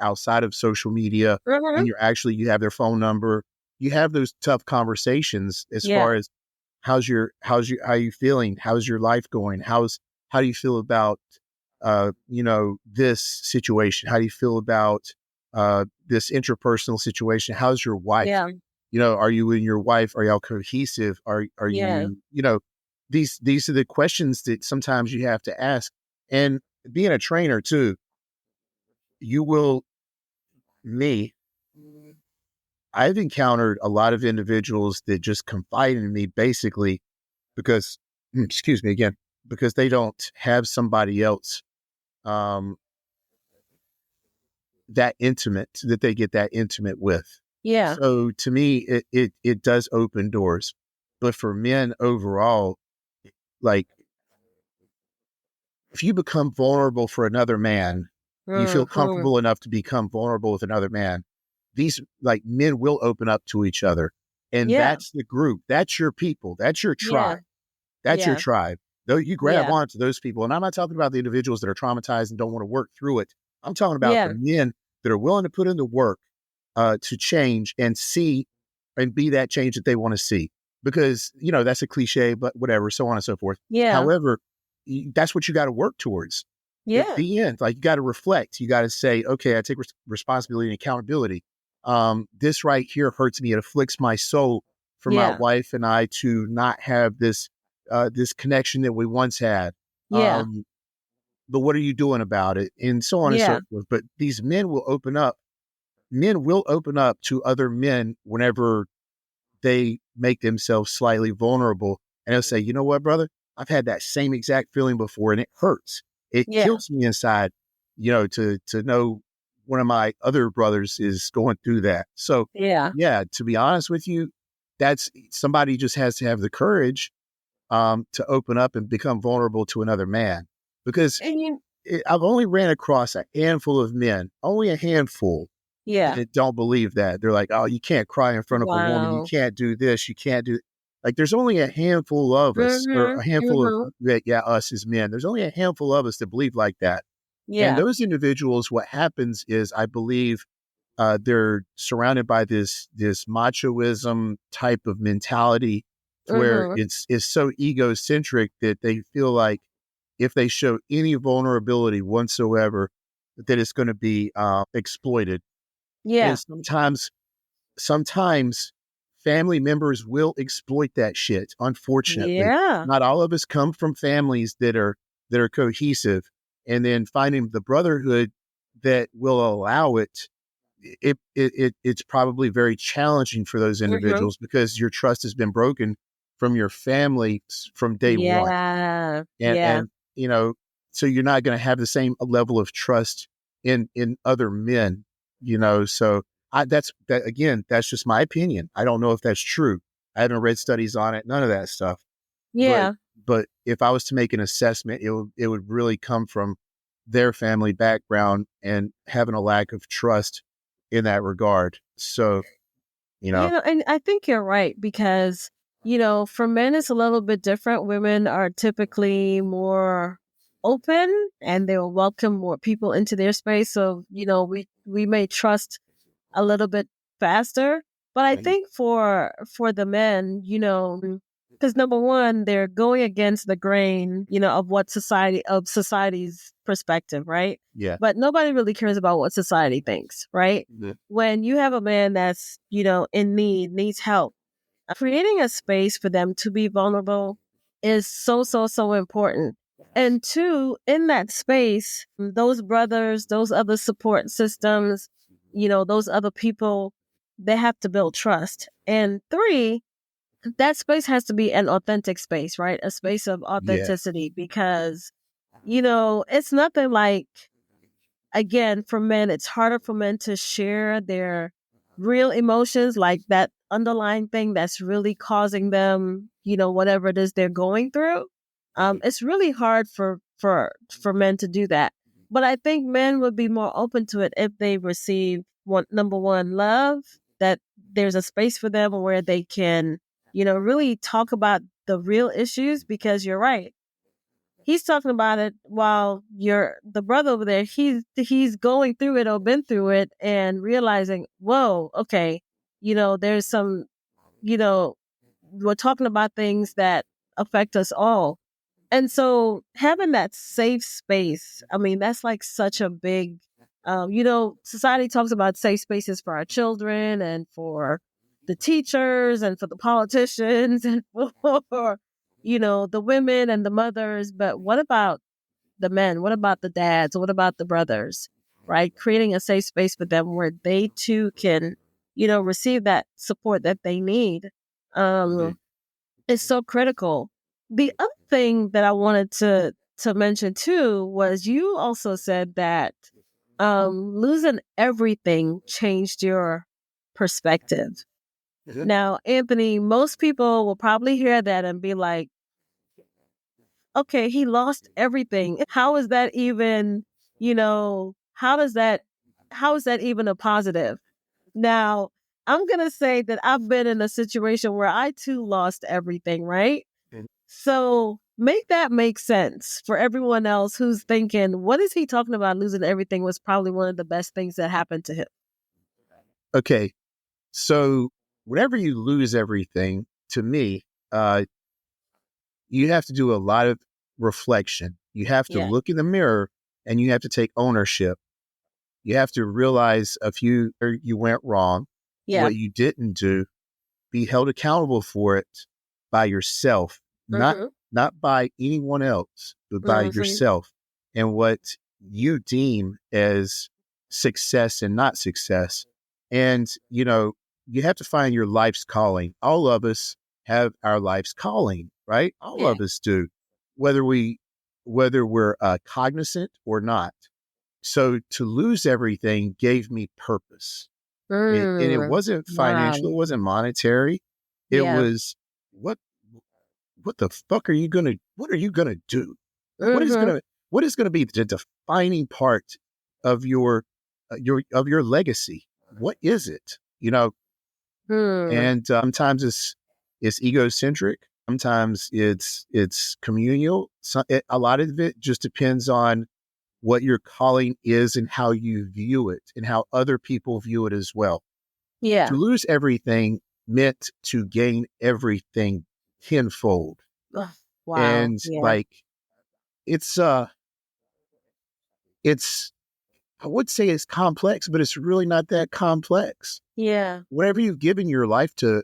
outside of social media, Mm-hmm. and you have their phone number, you have those tough conversations as Yeah. far as how you feeling, how's your life going, how do you feel about this situation, how do you feel about this interpersonal situation, how's your wife, Yeah. are you and your wife, are y'all cohesive, are Yeah. you, these are the questions that sometimes you have to ask. And being a trainer too, you will me I've encountered a lot of individuals that just confide in me basically because excuse me again, because they don't have somebody else um that they get that intimate with. Yeah. So to me, it does open doors. But for men overall, like if you become vulnerable for another man, you feel Mm-hmm. comfortable enough to become vulnerable with another man. These like men will open up to each other. And Yeah. that's the group. That's your people. That's your Yeah. tribe. That's your Yeah. tribe. Though you grab Yeah. onto those people. And I'm not talking about the individuals that are traumatized and don't want to work through it. I'm talking about the Yeah. men that are willing to put in the work to change and see and be that change that they want to see. Because, that's a cliche, but whatever, so on and so forth. Yeah. However, that's what you got to work towards. At Yeah. the end, like you got to reflect. You got to say, okay, I take responsibility and accountability. This right here hurts me. It afflicts my soul for my Yeah. wife and I to not have this connection that we once had. Yeah. But what are you doing about it? And so on and Yeah. so forth. But these men will open up. Men will open up to other men whenever they make themselves slightly vulnerable. And they'll say, you know what, brother? I've had that same exact feeling before and it hurts. It Yeah. kills me inside, to know one of my other brothers is going through that. So Yeah. yeah, to be honest with you, that's somebody just has to have the courage to open up and become vulnerable to another man. because I've only ran across a handful of men, only a handful, that don't believe that. They're like, oh, you can't cry in front of a woman. You can't do this. You can't do. Like, there's only a handful of us, or a handful of us as men. There's only a handful of us that believe like that. And those individuals, what happens is, I believe, they're surrounded by this machoism type of mentality, where it's so egocentric that they feel like if they show any vulnerability whatsoever, that it's going to be exploited. And sometimes family members will exploit that shit. Unfortunately, not all of us come from families that are cohesive, and then finding the brotherhood that will allow it. It's probably very challenging for those individuals, because your trust has been broken from your family from day one. And you know, so you're not going to have the same level of trust in other men, you know. So that's just my opinion. I don't know if that's true. I haven't read studies on it, none of that stuff. But if I was to make an assessment, it would really come from their family background and having a lack of trust in that regard. So, and I think you're right, because, for men, it's a little bit different. Women are typically more open, and they'll welcome more people into their space. So, we may trust a little bit faster. But I think for the men, because number one, they're going against the grain, of what society's perspective, right? Yeah. But nobody really cares about what society thinks, right? Yeah. When you have a man that's, in need, needs help, creating a space for them to be vulnerable is so, so, so important. And two, in that space, those brothers, those other support systems, those other people, they have to build trust. And three, that space has to be an authentic space, right? A space of authenticity, because, it's nothing like, again, for men, it's harder for men to share their real emotions, like that underlying thing that's really causing them, whatever it is they're going through. It's really hard for men to do that. But I think men would be more open to it if they receive number one, love, that there's a space for them where they can, really talk about the real issues, because you're right. He's talking about it while the brother over there, he's going through it or been through it and realizing, whoa, okay, there's some, we're talking about things that affect us all. And so having that safe space, I mean, that's like such a big, society talks about safe spaces for our children and for the teachers and for the politicians and for, the women and the mothers. But what about the men? What about the dads? What about the brothers? Right? Creating a safe space for them where they too can, receive that support that they need. Is so critical. The other thing that I wanted to mention too was, you also said that losing everything changed your perspective. Now, Anthony, most people will probably hear that and be like, okay, he lost everything. How is that even, how is that even a positive? Now, I'm going to say that I've been in a situation where I too lost everything, right? So make that make sense for everyone else who's thinking, what is he talking about? Losing everything was probably one of the best things that happened to him. Okay. So whenever you lose everything, to me, you have to do a lot of reflection. You have to look in the mirror, and you have to take ownership. You have to realize you went wrong, what you didn't do, be held accountable for it by yourself, not by anyone else, but by yourself, and what you deem as success and not success. And, you have to find your life's calling. All of us have our life's calling, right? All of us do, whether we're cognizant or not. So to lose everything gave me purpose. And it wasn't financial. It wasn't monetary. It was what the fuck are you gonna do? What is what is going to be the defining part of your legacy? What is it? And sometimes it's egocentric. Sometimes it's communal. A lot of it just depends on what your calling is and how you view it and how other people view it as well. Yeah. To lose everything meant to gain everything tenfold. Wow. And Yeah. it's I would say it's complex, but it's really not that complex. Yeah. Whatever you've given your life to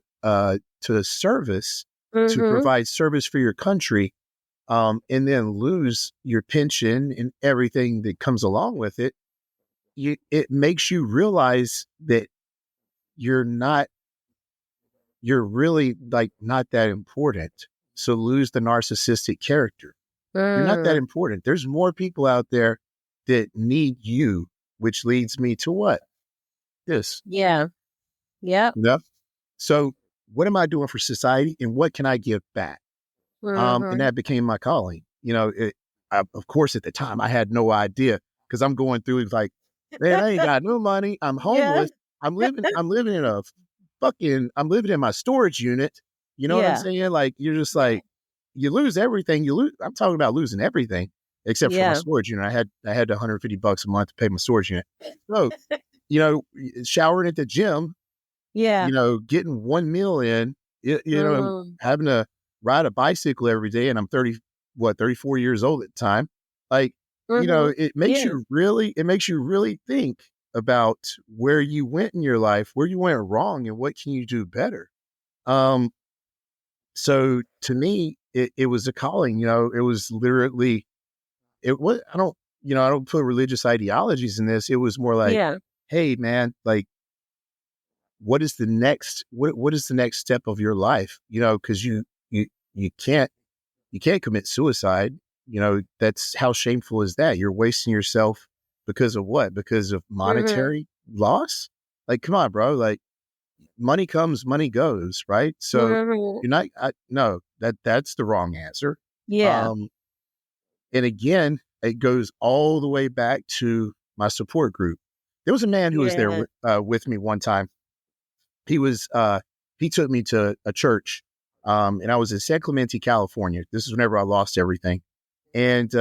service, to Mm-hmm. provide service for your country, and then lose your pension and everything that comes along with it, it makes you realize that you're really not that important. So lose the narcissistic character. You're not that important. There's more people out there that need you, which leads me to what? This. Yeah. Yep. Yep. So what am I doing for society and what can I give back? And that became my calling. Of course, at the time, I had no idea because I'm going through it like, man, I ain't got no money. I'm homeless. I'm living I'm living in my storage unit. You know what I'm Yeah. saying? Like, you're just like, you lose everything. I'm talking about losing everything except for my Yeah. storage unit. I had $150 a month to pay my storage unit. So, showering at the gym, Yeah. getting one meal in, having to ride a bicycle every day. And I'm 34 years old at the time. Like, it makes Yeah. it makes you really think about where you went in your life, where you went wrong, and what can you do better. So to me, it was a calling. It was literally, I don't put religious ideologies in this. It was more like, Yeah. hey man, like, what is the next step of your life? Because you can't commit suicide. That's, how shameful is that? You're wasting yourself because of what? Because of monetary loss? Like, come on, bro. Like, money comes, money goes, right? So you're not. No, that's the wrong answer. Yeah. And again, it goes all the way back to my support group. There was a man who was there with me one time. He took me to a church, and I was in San Clemente, California. This is whenever I lost everything. And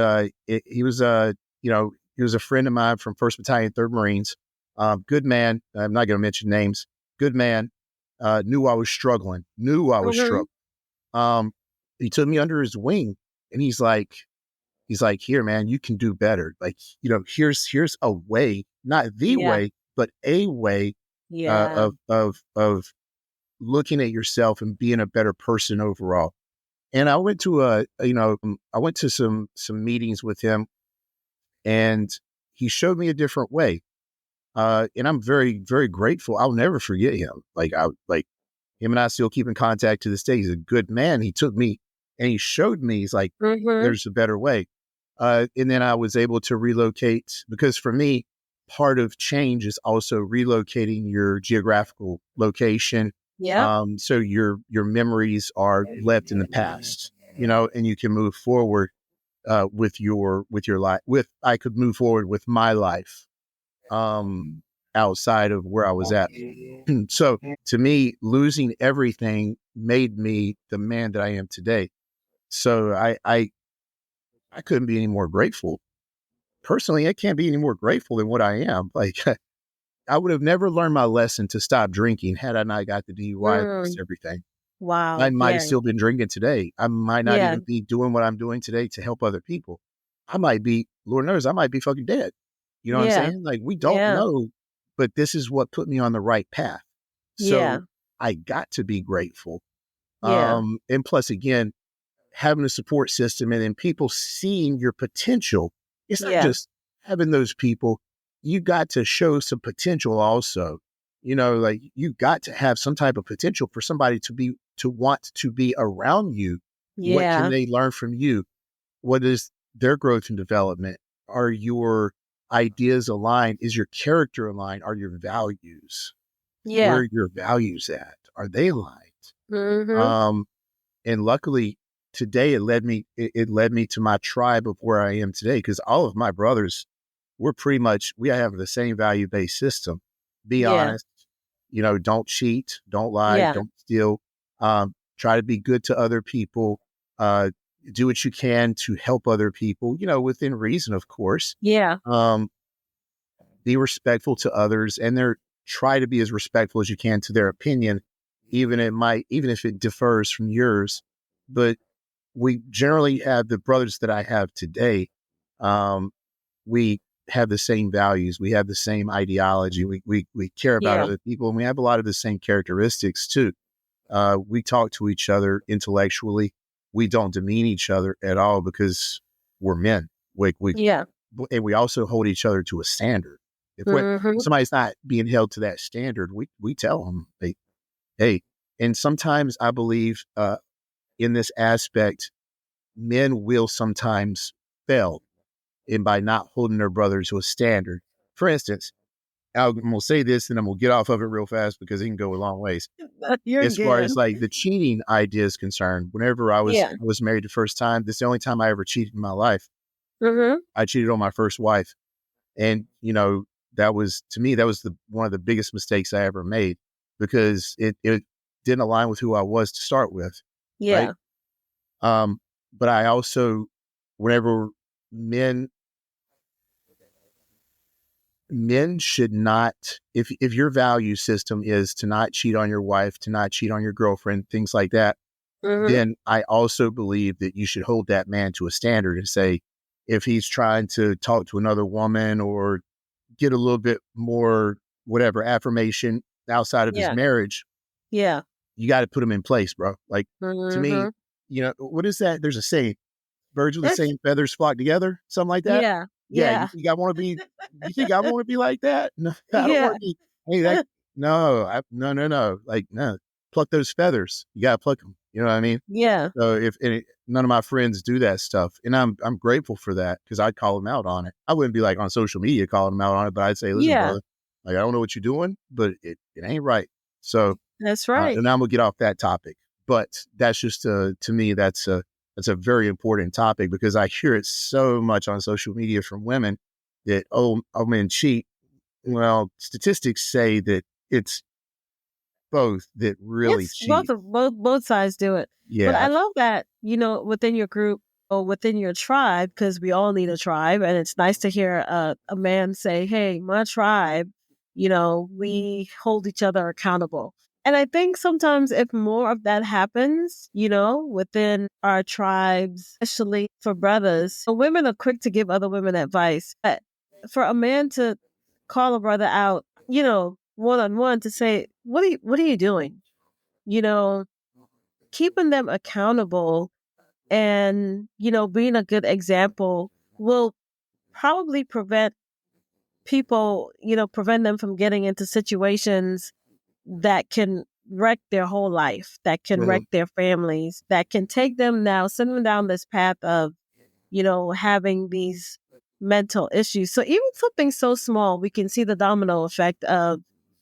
he was a friend of mine from 1st Battalion, 3rd Marines. Good man. I'm not going to mention names. Good man. Knew I was struggling. He took me under his wing, and he's like, here, man, you can do better. Like, here's a way, not the way, but a way of looking at yourself and being a better person overall. And I went to some meetings with him, and he showed me a different way. And I'm very, very grateful. I'll never forget him. Him and I still keep in contact to this day. He's a good man. He took me and he showed me, he's like, there's a better way. And then I was able to relocate, because for me, part of change is also relocating your geographical location. Yeah. So your memories are left in the past, and you can move forward with your life. I could move forward with my life outside of where I was at. So to me, losing everything made me the man that I am today. So I couldn't be any more grateful. Personally, I can't be any more grateful than what I am. Like, I would have never learned my lesson to stop drinking had I not got the DUI and lost everything. Wow. I might have still been drinking today. I might not even be doing what I'm doing today to help other people. I might be, Lord knows, I might be fucking dead. You know what I'm saying? Like, we don't know, but this is what put me on the right path. So I got to be grateful. And plus, again, having a support system and then people seeing your potential. It's not just having those people. You got to show some potential also. Like, you got to have some type of potential for somebody to want to be around you. What can they learn from you? What is their growth and development? Are your ideas aligned? Is your character aligned? Are your values? Where are your values at? Are they aligned? And luckily, today it led me to my tribe of where I am today, because all of my brothers, we have the same value-based system. Be Yeah. honest, don't cheat, don't lie, Yeah. don't steal, try to be good to other people, uh, do what you can to help other people, within reason, of course. Yeah. Um, be respectful to others, and try to be as respectful as you can to their opinion, even if it differs from yours. But we generally have the brothers that I have today. We have the same values. We have the same ideology. We care about Yeah. other people, and we have a lot of the same characteristics too. We talk to each other intellectually. We don't demean each other at all, because we're men. Yeah. And we also hold each other to a standard. If Mm-hmm. somebody's not being held to that standard, we tell them, hey. And sometimes I believe in this aspect, men will sometimes fail in by not holding their brother to a standard. For instance, I'm going to say this and I'm going to get off of it real fast because it can go a long ways. You're As far as good. like the cheating idea is concerned, whenever Yeah. I was married the first time, this is the only time I ever cheated in my life. Mm-hmm. I cheated on my first wife. And, that was, to me, that was one of the biggest mistakes I ever made, because it didn't align with who I was to start with. Right. Yeah. But I also, whenever men should not, if your value system is to not cheat on your wife, to not cheat on your girlfriend, things like that, Mm-hmm. then I also believe that you should hold that man to a standard and say, if he's trying to talk to another woman or get a little bit more, whatever, affirmation outside of his Yeah. marriage, Yeah. you got to put him in place, bro. Like, to me, Mm-hmm. what is that? There's a saying, birds with the That's, same feathers flock together, something like that. yeah. Yeah, Yeah. you think I want to be like that? No, I don't want Yeah. to be. Hey, no. Like, no, pluck those feathers. You got to pluck them. You know what I mean? Yeah. So none of my friends do that stuff, and I'm grateful for that, because I'd call them out on it. I wouldn't be like on social media calling them out on it, but I'd say, listen, Yeah. brother, like, I don't know what you're doing, but it ain't right. So, That's right. and I'm gonna get off that topic, but that's just to me, that's a very important topic, because I hear it so much on social media from women that, men cheat. Well, statistics say that it's both that really It's cheat. both sides do it. But I Yeah. love that, within your group or within your tribe, because we all need a tribe. And it's nice to hear a man say, hey, my tribe, we hold each other accountable. And I think sometimes if more of that happens, within our tribes, especially for brothers, women are quick to give other women advice. But for a man to call a brother out, one on one, to say, what are you doing? you know, Keeping them accountable and, being a good example will probably prevent them from getting into situations that can wreck their whole life, that can wreck Mhm. their families, that can send them down this path of, having these mental issues. So even something so small, we can see the domino effect of,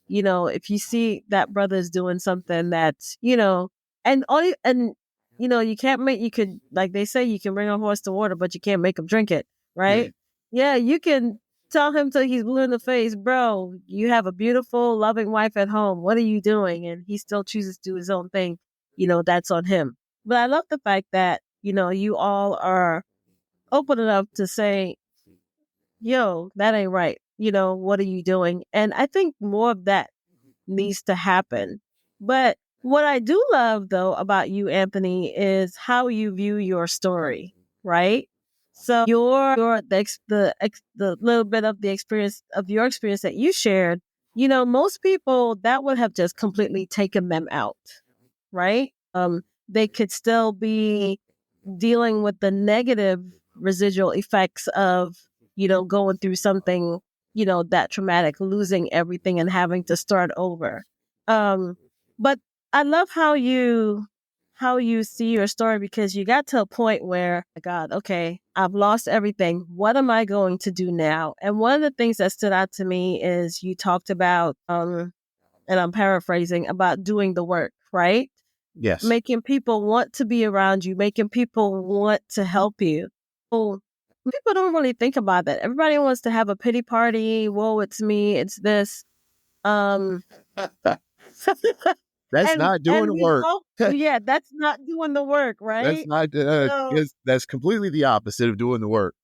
if you see that brother's doing something that's, you can't you could, like they say, you can bring a horse to water, but you can't make him drink it, Yeah. right? Yeah, you can tell him till he's blue in the face, bro, you have a beautiful, loving wife at home. What are you doing? And he still chooses to do his own thing. That's on him. But I love the fact that, you all are open enough to say, yo, that ain't right. What are you doing? And I think more of that needs to happen. But what I do love, though, about you, Anthony, is how you view your story, right? So the little bit of the experience of your experience that you shared, most people that would have just completely taken them out, right? They could still be dealing with the negative residual effects of, going through something, that traumatic, losing everything and having to start over. But I love how you see your story, because you got to a point where, God, okay, I've lost everything. What am I going to do now? And one of the things that stood out to me is you talked about, and I'm paraphrasing, about doing the work, right? Yes. making people want to be around you, making people want to help you. So people don't really think about that. Everybody wants to have a pity party. Whoa, it's me. It's this. Um, That's and not doing the we work. hope, yeah, that's not doing the work, That's right? not, So that's completely the opposite of doing the work.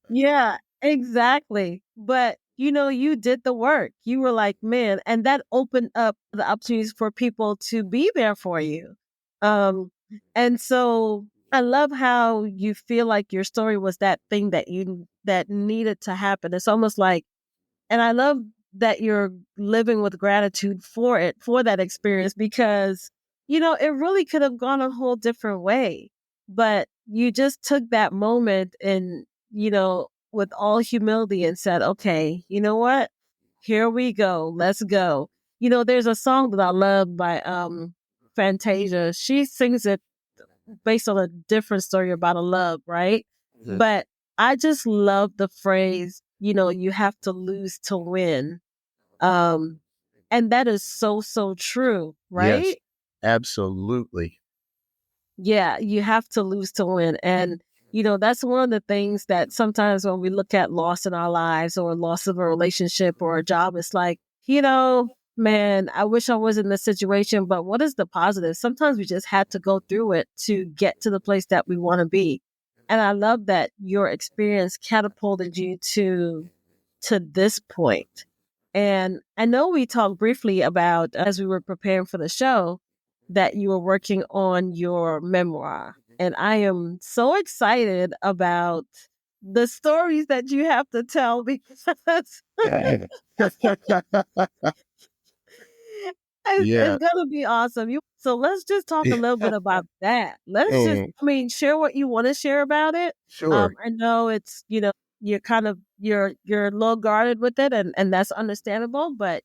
yeah, exactly. But you did the work. You were like, man, and that opened up the opportunities for people to be there for you. Um, and so I love how you feel like your story was that thing that needed to happen. It's almost like, and I love that you're living with gratitude for it, for that experience, because, it really could have gone a whole different way. But you just took that moment and, with all humility and said, okay, you know what? Here we go. Let's go. There's a song that I love by Fantasia. She sings it based on a different story about a love, right? Mhm. But I just love the phrase, you have to lose to win. Um, and that is so, so true, Yes, right? absolutely. Yeah, you have to lose to win. And, that's one of the things that sometimes when we look at loss in our lives or loss of a relationship or a job, it's like, man, I wish I was in this situation, but what is the positive? Sometimes we just had to go through it to get to the place that we want to be. And I love that your experience catapulted you to this point. And I know we talked briefly about, as we were preparing for the show, that you were working on your memoir. And I am so excited about the stories that you have to tell because it's Yeah. gonna be awesome. So let's just talk a little bit about that. Let's just, Mm, share what you want to share about it. sure. I know it's, you're kind of you're a little guarded with it, and that's understandable. But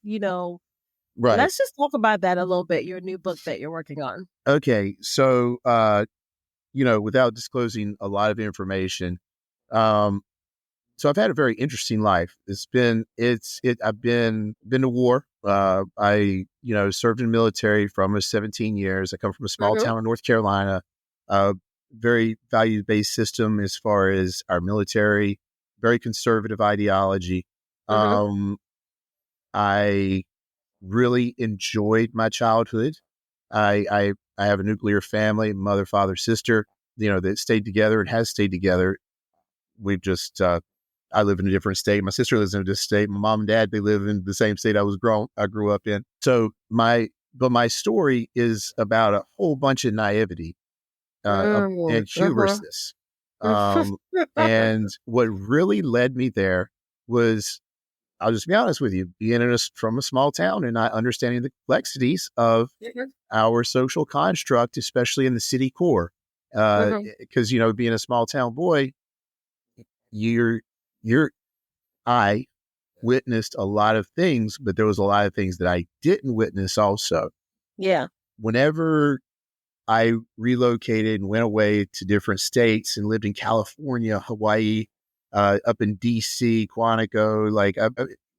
Right. let's just talk about that a little bit. Your new book that you're working on. Okay. So, without disclosing a lot of information, um, so I've had a very interesting life. I've been to war. I, served in the military for almost 17 years. I come from a small Mm-hmm. town in North Carolina, very value-based system as far as our military, very conservative ideology. Mm-hmm. Um, I really enjoyed my childhood. I have a nuclear family, mother, father, sister, that stayed together and has stayed together. We've just, I live in a different state. My sister lives in a different state. My mom and dad, they live in the same state I grew up in. So but my story is about a whole bunch of naivety, Mm, and uh-huh. hubrisness. Um, and what really led me there was, I'll just be honest with you, being from a small town and not understanding the complexities of our social construct, especially in the city core. Mhm. Because, being a small town boy, you're, you're, I witnessed a lot of things, but there was a lot of things that I didn't witness also. Yeah. Whenever I relocated and went away to different states and lived in California, Hawaii, up in DC, Quantico, like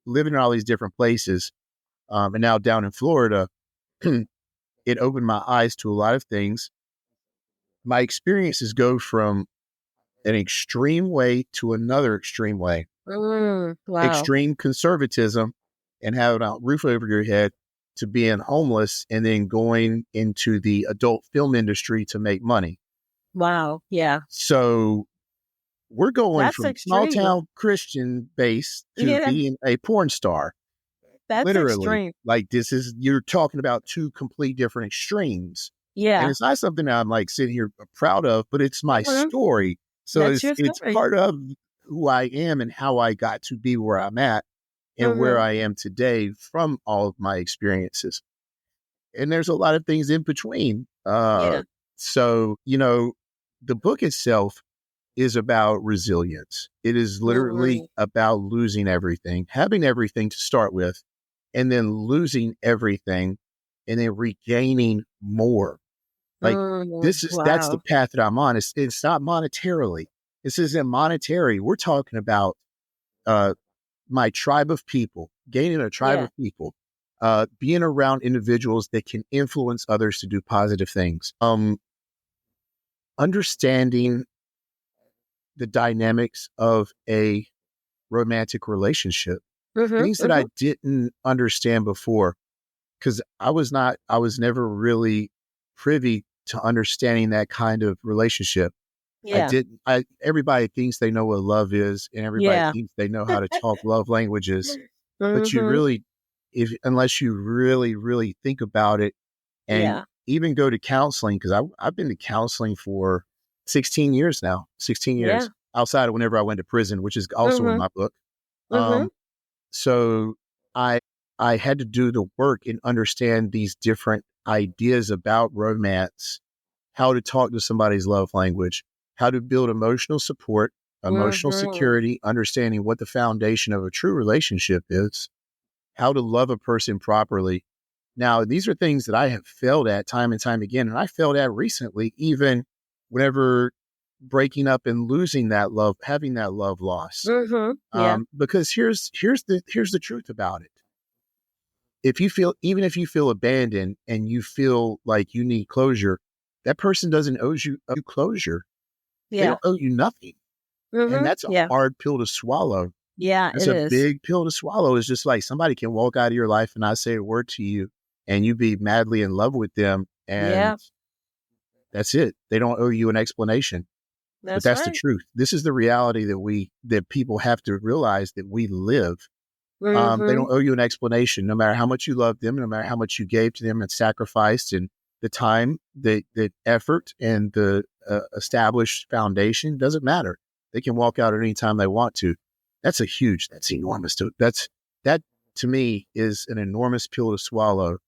living in all these different places. And now down in Florida, it opened my eyes to a lot of things. My experiences go from an extreme way to another extreme way. Wow. Extreme conservatism and having a roof over your head to being homeless and then going into the adult film industry to make money. Wow. Yeah. So we're going That's from small extreme. town Christian base to Yeah. being a porn star. That's Literally, extreme. like you're talking about two complete different extremes. And Yeah. it's not something that I'm like sitting here proud of, but it's my Mhm. story. So That's your it's story. part of who I am and how I got to be where I'm at and where Mhm. I am today from all of my experiences. And there's a lot of things in between. Yeah. So, the book itself is about resilience. It is literally Mm. about losing everything, having everything to start with, and then losing everything and then regaining more. Like that's the Wow. path that I'm on. It's not monetarily. This isn't monetary. We're talking about uh my tribe of people, gaining a tribe Yeah. of people. being around individuals that can influence others to do positive things. Understanding the dynamics of a romantic relationship, things that I didn't understand before, because I was never really privy to understanding that kind of relationship. Yeah. Everybody thinks they know what love is, and everybody Yeah. thinks they know how to talk love languages, but you Mm-hmm. really, unless you really, really think about it and Yeah. even go to counseling, because I've been to counseling for 16 years now, 16 Yeah. years outside of whenever I went to prison, which is also in Mm-hmm. my book. Mm-hmm. So I had to do the work and understand these different ideas about romance, how to talk to somebody's love language, how to build emotional support, emotional Mm-hmm. security, understanding what the foundation of a true relationship is, how to love a person properly. Now, these are things that I have failed at time and time again, and I failed at recently, even whenever breaking up and losing that love, having that love loss. Mm-hmm. Yeah. Because here's the truth about it. Even if you feel abandoned and you feel like you need closure, that person doesn't owe you closure. They Yeah. don't owe you nothing. And Mm-hmm. that's a Yeah. hard pill to swallow. Yeah, That's it a is. big pill to swallow. It's just like somebody can walk out of your life and not say a word to you and you be madly in love with them. And Yeah, that's it. They don't owe you an explanation, but that's that's the right. truth. This is the reality that people have to realize that we live. They Mm-hmm. don't owe you an explanation, no matter how much you love them, no matter how much you gave to them and sacrificed, and the time, the effort, and the established foundation doesn't matter. They can walk out at any time they want to. That's enormous. That to me is an enormous pill to swallow. But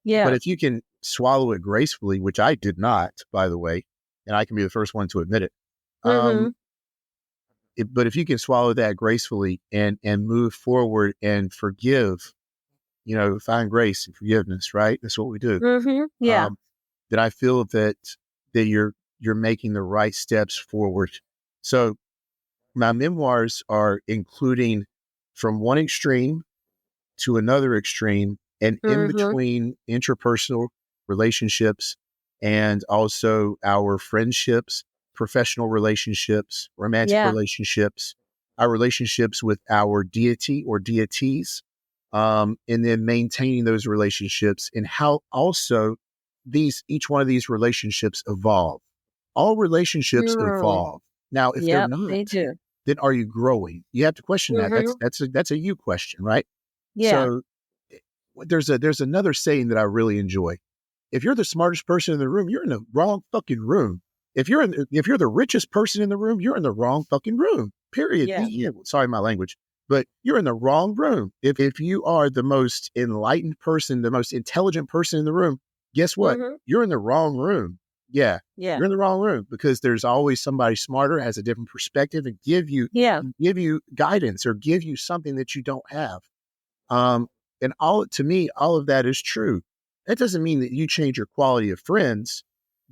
Yeah. if you can swallow it gracefully, which I did not, by the way, and I can be the first one to admit it. Mm-hmm. Um, but if you can swallow that gracefully and move forward and forgive, find grace and forgiveness, right? That's what we do. Mm-hmm. Yeah. Um, then I feel that you're making the right steps forward. So my memoirs are including from one extreme to another extreme and in Mm-hmm. between interpersonal relationships and also our friendships, professional relationships, romantic Yeah. relationships, our relationships with our deity or deities, and then maintaining those relationships and how also each one of these relationships evolve. All relationships Mm. evolve. Now, if they're Yep, not, they do. then are you growing? You have to question that. Mm-hmm. That's a you question, right? Yeah. So there's another saying that I really enjoy. If you're the smartest person in the room, you're in the wrong fucking room. If you're the richest person in the room, you're in the wrong fucking room. Period. Yeah. The end. Sorry, my language, but you're in the wrong room. If you are the most enlightened person, the most intelligent person in the room, guess what? Mm-hmm. You're in the wrong room. Yeah, Yeah. you're in the wrong room because there's always somebody smarter, has a different perspective, and Yeah. give you guidance or give you something that you don't have. Um, and to me, all of that is true. That doesn't mean that you change your quality of friends,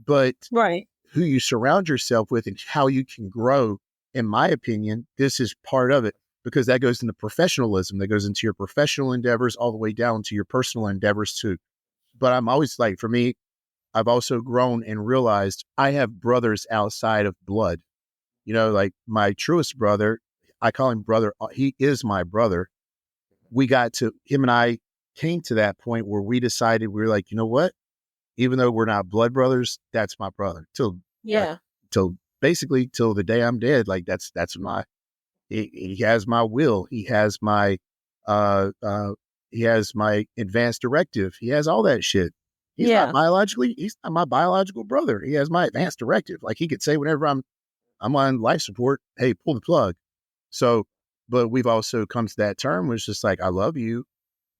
but Right. who you surround yourself with and how you can grow. In my opinion, this is part of it because that goes into professionalism, that goes into your professional endeavors all the way down to your personal endeavors too. But I'm always like, for me, I've also grown and realized I have brothers outside of blood. Like my truest brother, I call him brother. He is my brother. Him and I came to that point where we decided we were like, you know what? Even though we're not blood brothers, that's my brother uh, Yeah. till basically till the day I'm dead. Like that's he has my will. Uh, uh, he has my advanced directive. He has all that shit. Yeah. He's not my biological brother. He has my advanced directive. Like he could say whenever I'm on life support, hey, pull the plug. So, but we've also come to that term where it's just like, I love you.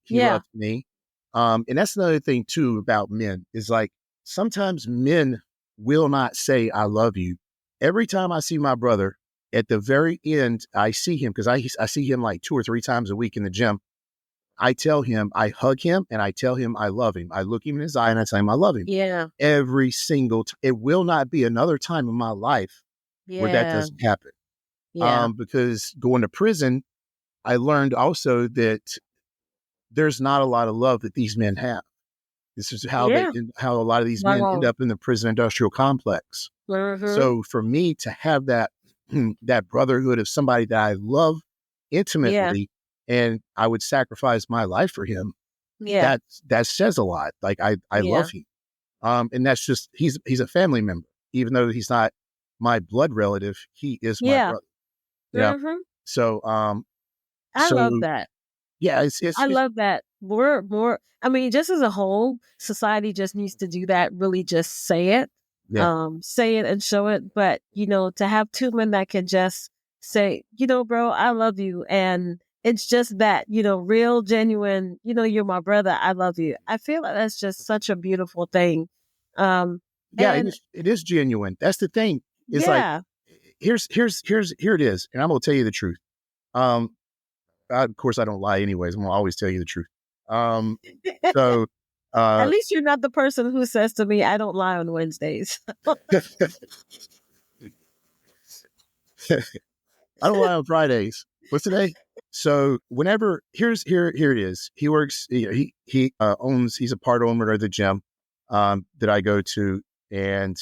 He Yeah. loved me. And that's another thing too about men is like sometimes men will not say, I love you. Every time I see my brother at the very end, I see him because I see him like 2 or 3 times a week in the gym. I tell him, I hug him and I tell him I love him. I look him in his eye and I tell him I love him Yeah. every single time. It will not be another time in my life where that Yeah. doesn't happen. Yeah. Because going to prison, I learned also that there's not a lot of love that these men have. This is Yeah. how a lot of these men end Wow. up in the prison industrial complex. Mm-hmm. So for me to have that that brotherhood of somebody that I love Yeah. intimately, and I would sacrifice my life for him, Yeah. that says a lot. Like I Yeah. love him, and that's just he's a family member, even though he's not my blood relative. He is my Yeah. brother. You know, Mm-hmm. so I love so that. yeah, I it's love that. I mean, just as a whole, society just needs to do that, really just yeah. say it and show it. But, to have two men that can just say, bro, I love you. And it's just that, real, genuine, you're my brother. I love you. I feel like that's just such a beautiful thing. Um, Yeah, and it is genuine. That's the thing. Is like yeah. here it is, and I'm gonna tell you the truth. Um, of course, I don't lie anyways. I'm gonna always tell you the truth. Um, so At uh, least you're not the person who says to me, I don't lie on Wednesdays. I don't lie on Fridays. What's today? So whenever here it is. He works. He owns. He's a part owner of the gym that I go to, and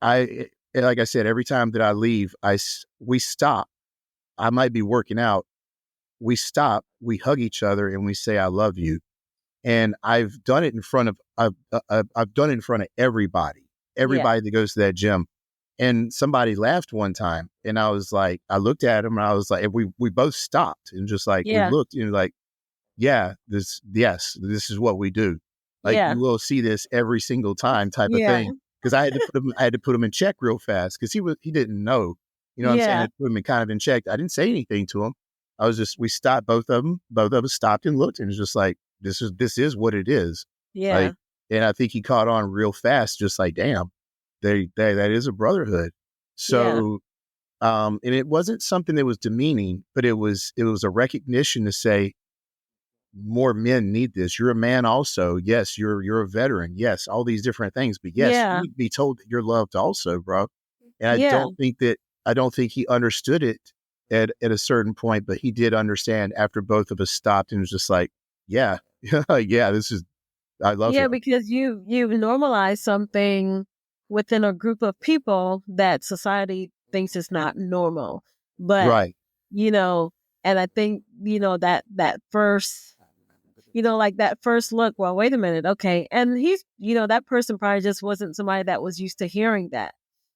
like I said, every time that I leave, we stop. I might be working out. We stop. We hug each other, and we say, "I love you." And I've done it in front of I've done it in front of Yeah. everybody that goes to that gym. And somebody laughed one time, and I was like, I looked at him, and I was like, and we both stopped and just like we Yeah. looked, and like, yeah, this is what we do. Like Yeah. you will see this every single time, type of Yeah. thing. Because I had to put him in check real fast because he didn't know, you know what I'm saying? I Yeah. had to put him in kind of in check. I didn't say anything to him. I was just we stopped both of us stopped and looked, and it's just like this is what it is. Yeah. Like, and I think he caught on real fast, just like damn, they that is a brotherhood. Yeah. So and it wasn't something that was demeaning, but it was a recognition to say more men need this. You're a man also. Yes, you're a veteran. Yes, all these different things. But yes, you Yeah. need to be told that you're loved also, bro. And Yeah. I don't think he understood it at a certain point, but he did understand after both of us stopped and was just like, yeah, yeah, this is I love Yeah, him. because you've normalized something within a group of people that society thinks is not normal. But, Right. you know, and I think, that first, like that first look, well, wait a minute, okay. And that person probably just wasn't somebody that was used to hearing that,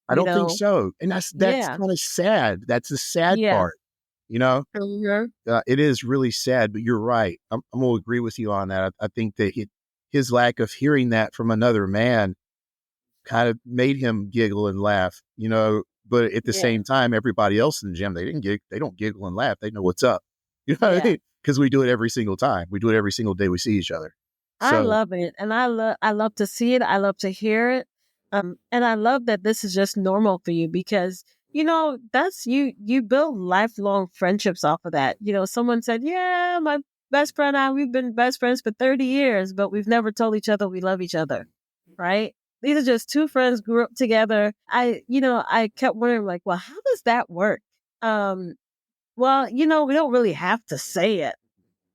I you don't think know? so. And that's Yeah. kind of sad. That's the sad Yeah. part, you know? Mhm. It is really sad, but you're right. I'm going to agree with you on that. I think that his lack of hearing that from another man kind of made him giggle and laugh, you know. But at the Yeah. same time, everybody else in the gym, they don't giggle and laugh. They know what's up, you know what I Yeah. mean? Because we do it every single time. We do it every single day we see each other. I So love it. And I love to see it. I love to hear it. And I love that this is just normal for you because, that's you build lifelong friendships off of that. Someone said, yeah, my best friend and I, we've been best friends for 30 years, but we've never told each other we love each other. Right? These are just two friends grew up together. I kept wondering like, well, how does that work? Um, well, we don't really have to say it,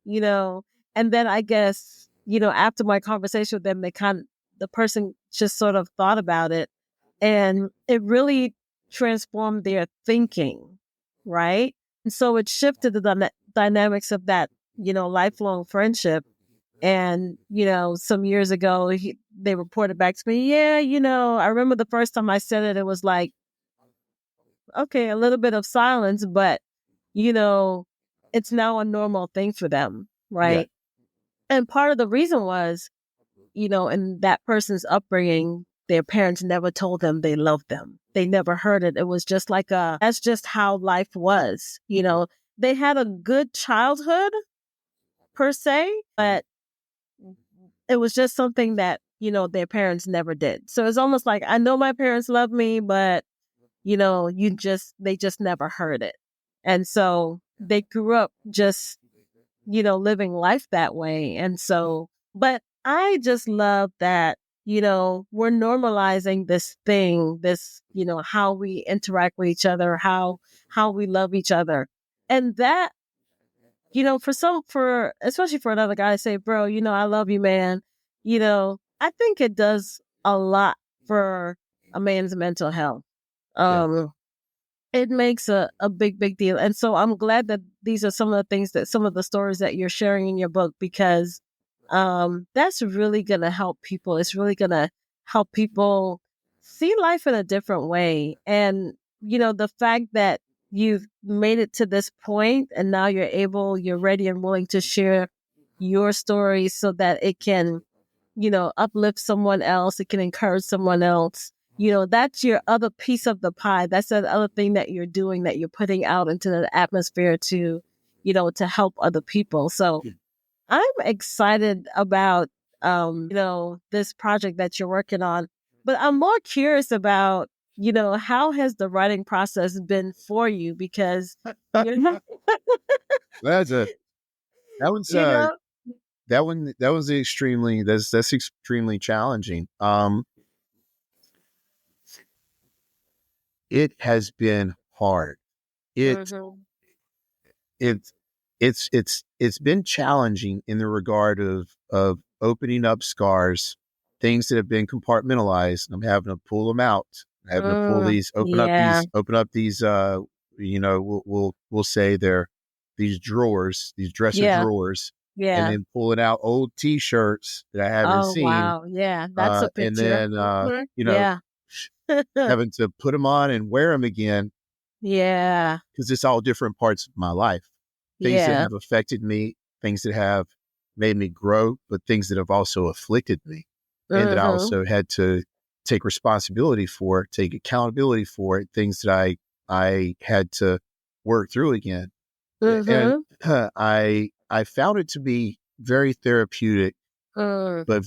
you know. And then I guess, after my conversation with them, the person just sort of thought about it and it really transformed their thinking, right? And so it shifted the dynamics of that, lifelong friendship. And, some years ago, they reported back to me, yeah, I remember the first time I said it, it was like, okay, a little bit of silence, but, you know, it's now a normal thing for them, yeah, right? And part of the reason was, in that person's upbringing, their parents never told them they loved them. They never heard it. It was just like that's just how life was. They had a good childhood per se, but it was just something that, their parents never did. So it's almost like I know my parents love me, but, they just never heard it. And so they grew up just living life that way. And so, but I just love that, we're normalizing this thing, how we interact with each other, how we love each other. And that especially for another guy to say, bro, I love you, man. I think it does a lot for a man's mental health. Yeah. It makes a big, big deal. And so I'm glad that these are some of the stories that you're sharing in your book, because that's really going to help people. It's really going to help people see life in a different way. And, the fact that you've made it to this point and now you're ready and willing to share your story so that it can, uplift someone else. It can encourage someone else. That's your other piece of the pie. That's the other thing that you're doing, that you're putting out into the atmosphere to, to help other people. So I'm excited about, this project that you're working on, but I'm more curious about, how has the writing process been for you? Because, you know, That's a that was you know, that was extremely that's extremely challenging. It has been hard. It mhm, it's it's been challenging in the regard of opening up scars, things that have been compartmentalized. I'm having to pull them out. I'm having to pull these, yeah, open up these. We'll say they're these drawers, these dresser yeah, drawers, and yeah. then pulling out old T-shirts that I haven't Oh, seen, wow. Yeah, that's a and picture. then Mhm. Yeah. having to put them on and wear them again, Yeah. because it's all different parts of my life, things that Yeah. have affected me, things that have made me grow, but things that have also afflicted me, and that I Mhm. also had to take responsibility for, take accountability for, things that I had to work through again. And Mhm. I found it to be very therapeutic, Mm. but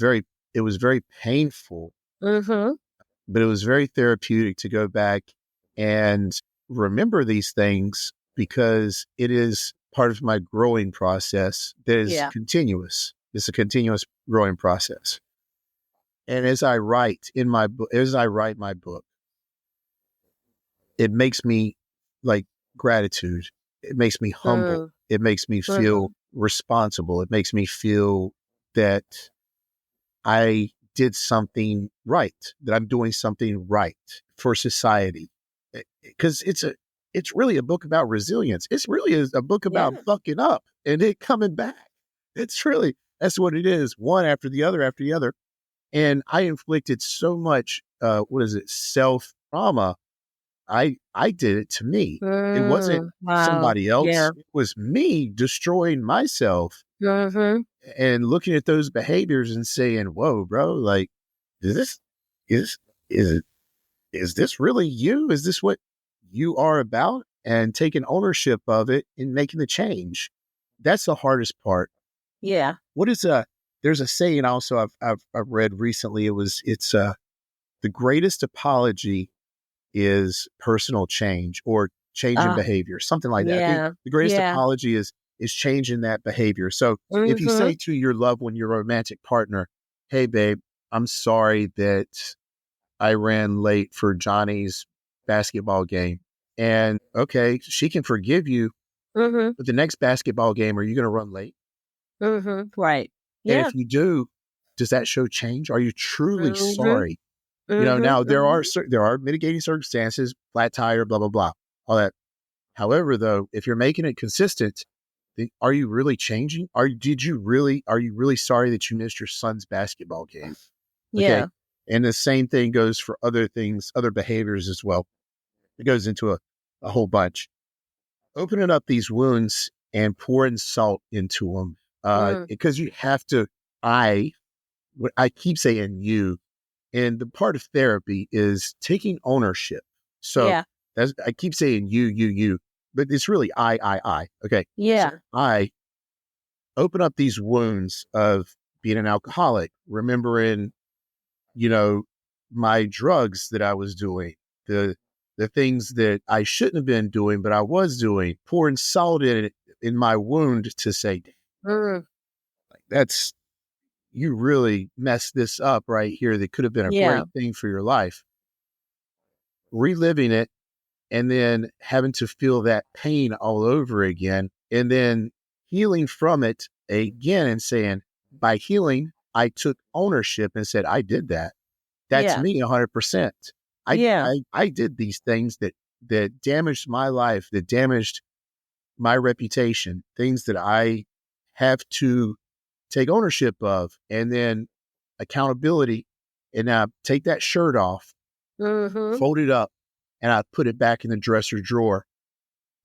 it was very painful, Mhm. but it was very therapeutic to go back and remember these things, because it is part of my growing process that is Yeah. continuous. It's a continuous growing process. And as I write my book, it makes me like gratitude. It makes me humble. Mm. It makes me feel Mhm. responsible. It makes me feel that I did something right, that I'm doing something right for society. Because it's really a book about resilience. It's really a book about Yeah. fucking up and it coming back. That's what it is, one after the other. And I inflicted so much, self trauma. I did it to me. It wasn't Wow. somebody else. Yeah. It was me destroying myself Mhm. and looking at those behaviors and saying, "Whoa, bro! Like, is this is is it is this really you? Is this what you are about?" And taking ownership of it and making the change. That's the hardest part. Yeah. What is a There's a saying also I've read recently. It's the greatest apology is personal change, or change in Ah, behavior, something like that. I think yeah. the greatest Yeah. apology is changing that behavior. So if you say Mhm. to your loved one, your romantic partner, "Hey, babe, I'm sorry that I ran late for Johnny's basketball game," and okay, she can forgive you, Mhm. but the next basketball game, are you going to run late? Mhm. Right. And Yeah. if you do, does that show change? Are you truly Mhm. sorry? Mhm. Now Mhm. there are mitigating circumstances, flat tire, blah blah blah, all that. However, though, if you're making it consistent, then are you really changing? Are you really sorry that you missed your son's basketball game? Okay. Yeah. And the same thing goes for other things, other behaviors as well. It goes into a whole bunch. Opening up these wounds and pouring salt into them. Mm. Because you have to, I, I keep saying you, and the part of therapy is taking ownership. So Yeah. I keep saying you, but it's really I. Okay. So Yeah. I open up these wounds of being an alcoholic, remembering, you know, my drugs that I was doing, the the things that I shouldn't have been doing, but I was doing, pouring salt in my wound to say, Mm. that's you really messed this up right here. That could have been a Yeah. great thing for your life. Reliving it and then having to feel that pain all over again, and then healing from it again and saying, by healing, I took ownership and said, I did that. That's Yeah. me 100%. Yeah. I did these things that damaged my life, that damaged my reputation, things that I have to take ownership of, and then accountability. And I take that shirt off, Mm-hmm. fold it up, and I put it back in the dresser drawer.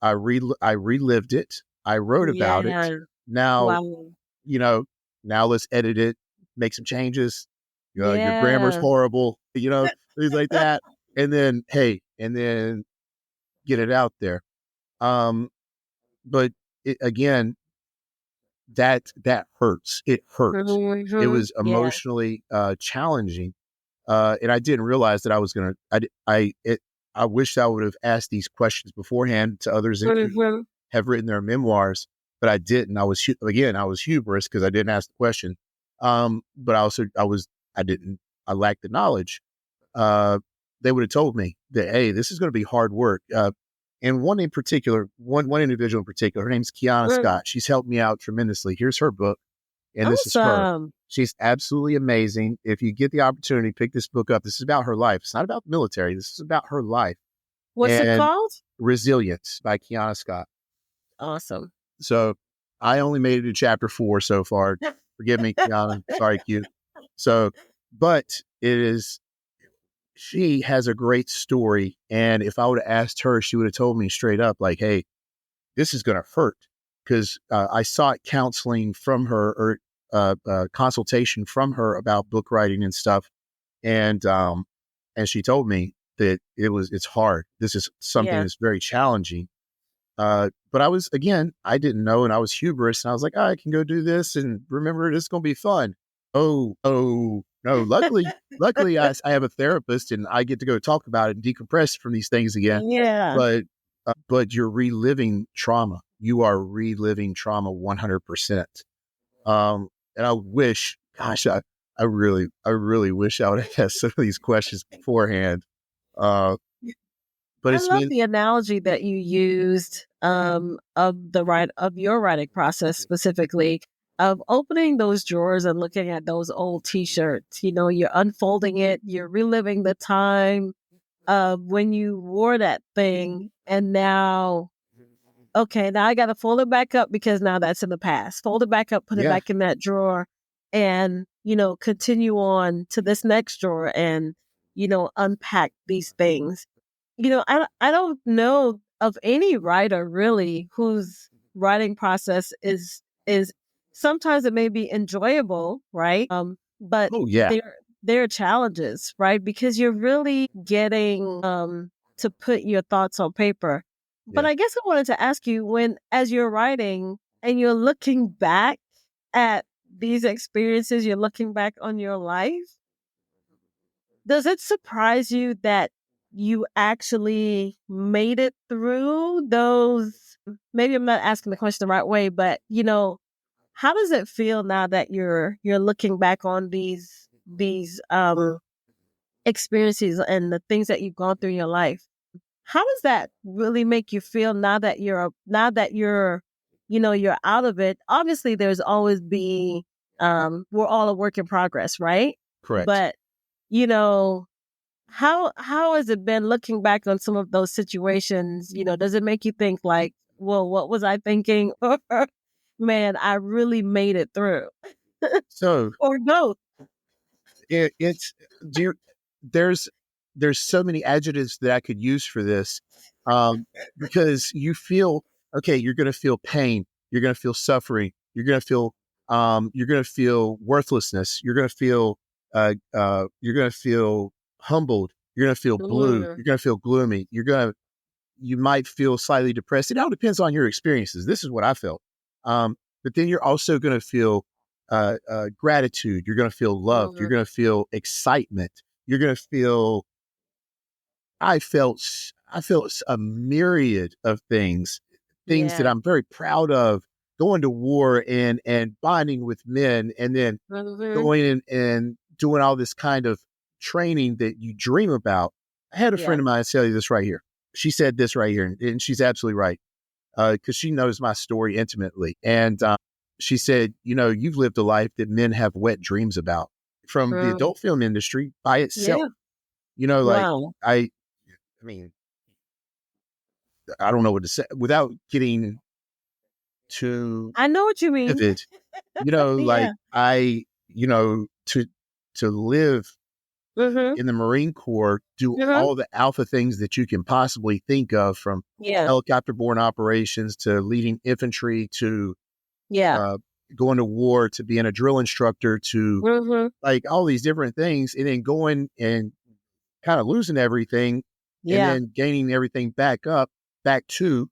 I relived it. I wrote about it. Yeah. Now, Wow. you know, now let's edit it, make some changes. Your grammar's Yeah. horrible, things like that. And then, hey, and then get it out there. But again, that hurts. It hurt. It Mm-hmm. was Yeah. emotionally challenging, and I didn't realize that I was gonna. I wish I would have asked these questions beforehand to others who Mm-hmm. have written their memoirs, but I didn't. I was hubris because I didn't ask the question. But I didn't. I lacked the knowledge. Uh, they would have told me that, hey, this is going to be hard work. And one in particular, one individual in particular, her name's Kiana Mm. Scott. She's helped me out tremendously. Here's her book, and this is her. Awesome. She's absolutely amazing. If you get the opportunity, pick this book up. This is about her life. It's not about the military. This is about her life. What's it And called? Resilience by Kiana Scott. Awesome. So I only made it to chapter 4 so far. Forgive me, Kiana. Sorry, Q. So, but she has a great story. And if I would have asked her, she would have told me straight up, like, hey, this is going to hurt. Because I sought counseling from her or consultation from her about book writing and stuff. And she told me that it's hard. This is something Yeah. that's very challenging. But I didn't know, and I was hubris, and I was like, I can go do this, and remember, it's going to be fun. Oh, no. Luckily, I have a therapist, and I get to go talk about it and decompress from these things again. Yeah. But you're reliving trauma. You are reliving trauma 100%. And I wish, gosh, I really wish I would have asked some of these questions beforehand. Uh, but I it's love been, the analogy that you used of your writing process specifically of opening those drawers and looking at those old t-shirts. You're unfolding it, you're reliving the time of when you wore that thing, and now okay, now I got to fold it back up because now that's in the past. Fold it back up, put it yeah. back in that drawer, and continue on to this next drawer and unpack these things. I don't know of any writer really whose writing process is sometimes it may be enjoyable, right? But Oh, yeah. there are challenges, right? Because you're really getting to put your thoughts on paper. But Yeah. I guess I wanted to ask you, when as you're writing and you're looking back at these experiences, you're looking back on your life, does it surprise you that you actually made it through those? Maybe I'm not asking the question the right way, but how does it feel now that you're looking back on these experiences and the things that you've gone through in your life? How does that really make you feel now that you're you're out of it? Obviously, there's always be we're all a work in progress, right? Correct. But you know how has it been looking back on some of those situations? Does it make you think like, well, what was I thinking? Or, man, I really made it through. So Or both. it's dear. There's so many adjectives that I could use for this, um, because you feel okay. You're going to feel pain. You're going to feel suffering. You're going to feel worthlessness. You're going to feel humbled. You're going to feel blue. Mm, You're going to feel gloomy. You might feel slightly depressed. It all depends on your experiences. This is what I felt. But then you're also going to feel gratitude. You're going to feel love. You're mm, going to feel excitement. You're going to feel, I felt a myriad of things that yeah. I'm very proud of, going to war and bonding with men, and then Hmm. going and doing all this kind of training that you dream about. I had a Yeah. friend of mine tell you this right here. She said this right here, and she's absolutely right. because she knows my story intimately. And she said, you've lived a life that men have wet dreams about from the adult film industry by itself. Yeah. Like Wow. I mean, I don't know what to say without getting too I know what you mean. vivid. Yeah. Like to live Mm-hmm. in the Marine Corps, do Mm-hmm. all the alpha things that you can possibly think of, from Yeah. helicopter-borne operations to leading infantry to Yeah. uh, going to war to being a drill instructor to Mm-hmm. like all these different things, and then going and kind of losing everything and Yeah. then gaining everything back to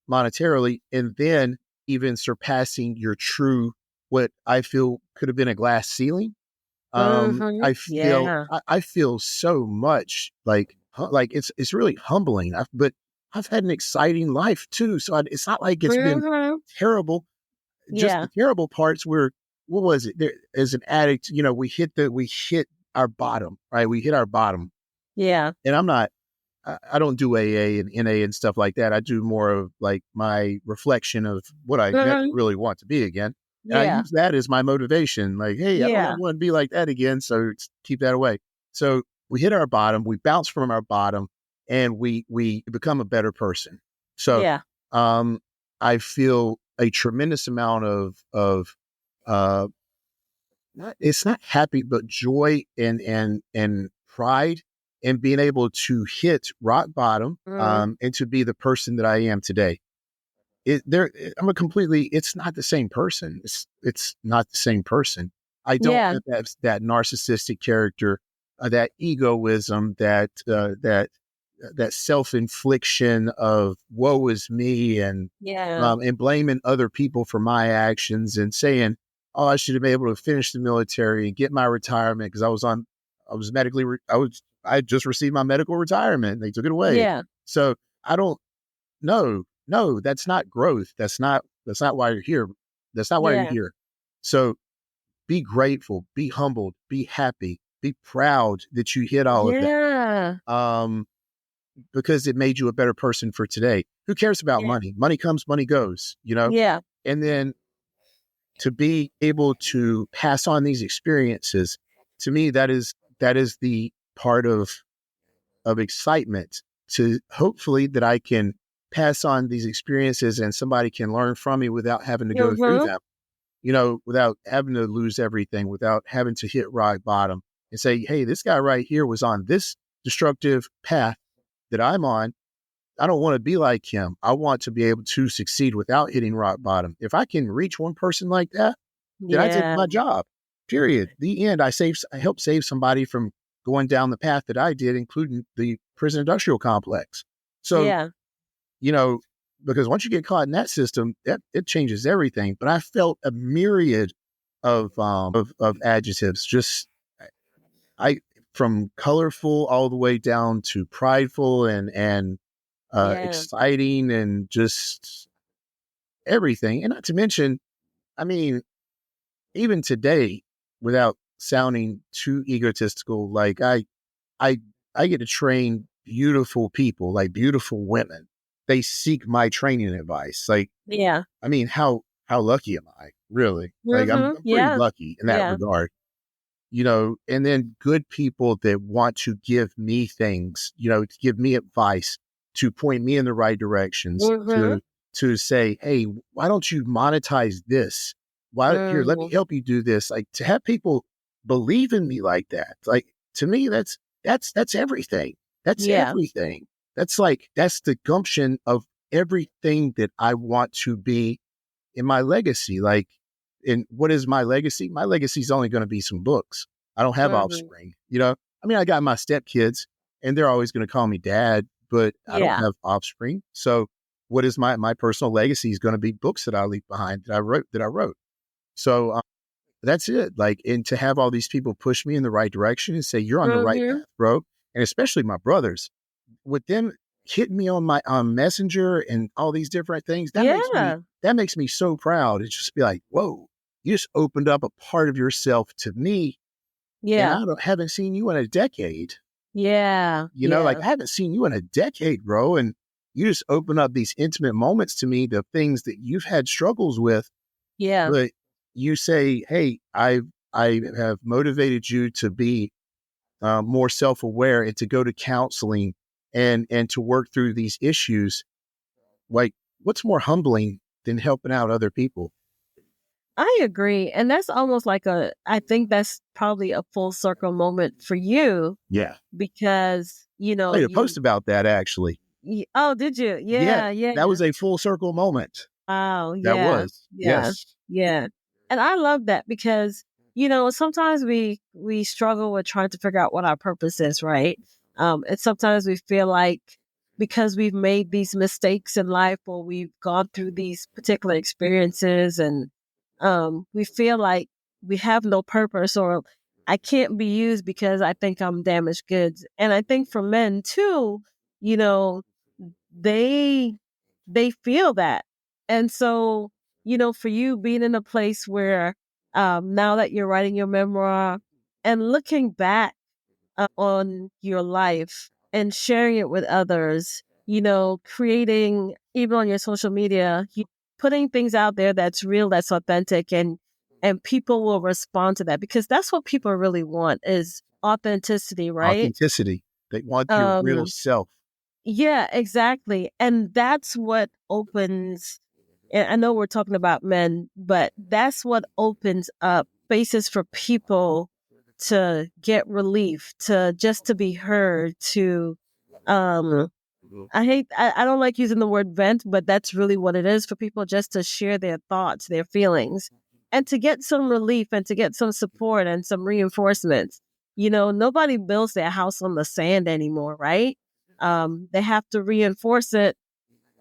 monetarily, and then even surpassing your true, what I feel could have been a glass ceiling. Mm-hmm. Yeah. I feel so much like it's really humbling. But I've had an exciting life too, so it's not like it's been Mm-hmm. terrible. Just Yeah. the terrible parts were, what was it? There, as an addict, we hit our bottom, right? We hit our bottom, Yeah. and I don't do AA and NA and stuff like that. I do more of like my reflection of what I never Mm-hmm. really want to be again. And I Yeah. use that as my motivation. Like, hey, I don't ever Yeah. want to be like that again. So keep that away. So we hit our bottom, we bounce from our bottom, and we become a better person. So Yeah. um, I feel a tremendous amount of uh, it's not happy, but joy and pride in being able to hit rock bottom, Mm-hmm. and to be the person that I am today. It's not the same person. It's not the same person. I don't Yeah. have that narcissistic character, that egoism, that self-infliction of woe is me, Yeah. and blaming other people for my actions and saying, oh, I should have been able to finish the military and get my retirement because I was medically, I had just received my medical retirement and they took it away. Yeah. So I don't, no, that's not growth. That's not why you're here. That's not why you're Yeah. here. So be grateful, be humbled, be happy, be proud that you hit all of that. Yeah. Because it made you a better person for today. Who cares about Yeah. money? Money comes, money goes, Yeah. And then to be able to pass on these experiences, to me, that is the part of excitement, to hopefully that I can pass on these experiences and somebody can learn from me without having to go through Mm-hmm. them, without having to lose everything, without having to hit rock bottom and say, hey, this guy right here was on this destructive path that I'm on. I don't want to be like him. I want to be able to succeed without hitting rock bottom. If I can reach one person like that, then I did Yeah. my job. Period. The end. I helped save somebody from going down the path that I did, including the prison industrial complex. So, Yeah. you know, because once you get caught in that system, it changes everything. But I felt a myriad of adjectives. Just I from colorful all the way down to prideful and Yeah. exciting and just everything. And not to mention, I mean, even today, without sounding too egotistical, like I, I get to train beautiful people, like beautiful women. They seek my training advice. Like, Yeah. I mean, how lucky am I? Really? Like, Mm-hmm. I'm pretty Yeah. lucky in that Yeah. regard. And then good people that want to give me things, to give me advice, to point me in the right directions, Mm-hmm. to say, hey, why don't you monetize this? Why here, let me Mm-hmm. help you do this. Like, to have people believe in me like that, like, to me, that's everything. That's Yeah. everything. That's the gumption of everything that I want to be in my legacy. Like, and what is my legacy? My legacy is only going to be some books. I don't have Mm-hmm. offspring, I mean, I got my stepkids and they're always going to call me dad, but I don't Yeah. have offspring. So what is my personal legacy is going to be books that I leave behind that I wrote. So that's it. Like, and to have all these people push me in the right direction and say, you're on the right Mm-hmm. path, bro. And especially my brothers, with them hitting me on my Messenger and all these different things, Yeah. that makes me so proud. It's just be like, whoa, you just opened up a part of yourself to me, and Yeah. haven't seen you in a decade. Yeah. Like, Yeah. I haven't seen you in a decade, bro. And you just open up these intimate moments to me, the things that you've had struggles with, Yeah. but you say, hey, I have motivated you to be more self-aware and to go to counseling and to work through these issues. Like, what's more humbling than helping out other people? I agree. And that's almost like I think that's probably a full circle moment for you Yeah. because, I made a post about that, actually. oh, did you? Yeah. Yeah. Yeah. That was a full circle moment. Wow. That Yeah. was. Yeah. Yes. Yeah. And I love that because, sometimes we struggle with trying to figure out what our purpose is, right? And sometimes we feel like because we've made these mistakes in life or we've gone through these particular experiences and we feel like we have no purpose or I can't be used because I think I'm damaged goods. And I think for men too, you know, they they feel that. And so, for you being in a place where now that you're writing your memoir and looking back on your life and sharing it with others, creating even on your social media, putting things out there that's real, that's authentic and people will respond to that because that's what people really want is authenticity, right? Authenticity. They want your real Um self. yeah, exactly. And that's what opens, and I know we're talking about men, but that's what opens up spaces for people to get relief, to just to be heard, to um I don't like using the word vent, but that's really what it is for people just to share their thoughts, their feelings, and to get some relief and to get some support and some reinforcements. Nobody builds their house on the sand anymore, right? They have to reinforce it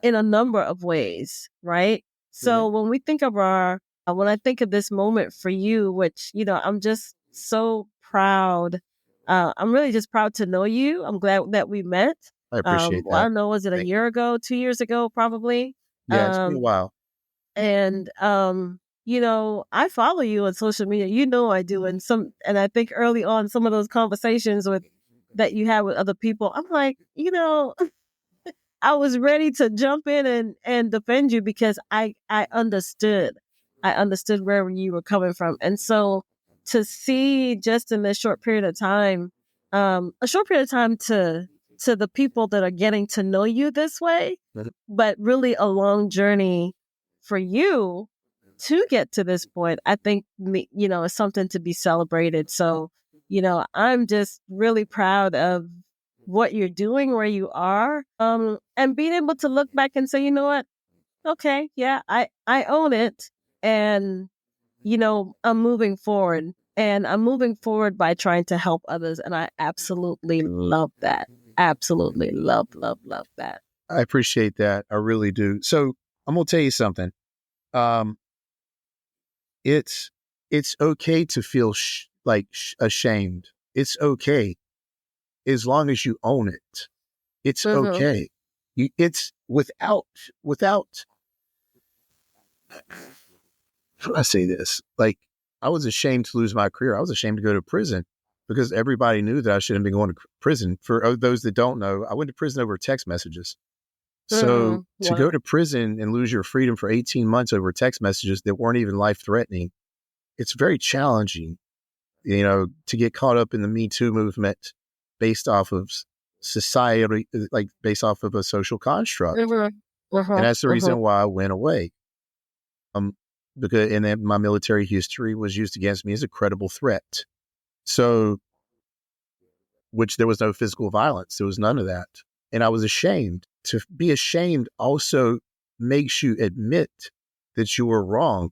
in a number of ways, right? So when we think of when I think of this moment for you, which, I'm just so proud. I'm really just proud to know you. I'm glad that we met. I appreciate I that. don't know, was it a Thank year ago, 2 years ago, probably? Yeah, it's been a while. And I follow you on social media. I do. And I think early on, some of those conversations that you had with other people, I'm like, I was ready to jump in and defend you because I understood. I understood where you were coming from. And so to see just in this short period of time, a short period of time to the people that are getting to know you this way, Mhm. but really a long journey for you to get to this point, I think is something to be celebrated. So, I'm just really proud of what you're doing, where you are, and being able to look back and say, you know what, okay, yeah, I own it, and I'm moving forward, and I'm moving forward by trying to help others, and I absolutely love that. Absolutely love that. I appreciate that. I really do. So I'm gonna tell you something. Um, it's okay to feel ashamed. It's okay as long as you own it. It's Mm-hmm. okay. It's without. How do I say this? Like, I was ashamed to lose my career. I was ashamed to go to prison because everybody knew that I shouldn't be going to prison. For those that don't know, I went to prison over text messages. So Mm-hmm. to go Wow. to prison and lose your freedom for 18 months over text messages that weren't even life threatening, it's very challenging, to get caught up in the Me Too movement based off of society, like based off of a social construct. Mm-hmm. And Uh-huh. that's the Uh-huh. reason why I went away. Um, because and then my military history was used against me as a credible threat. So, which there was no physical violence, there was none of that, and I was ashamed. To be ashamed also makes you admit that you were wrong.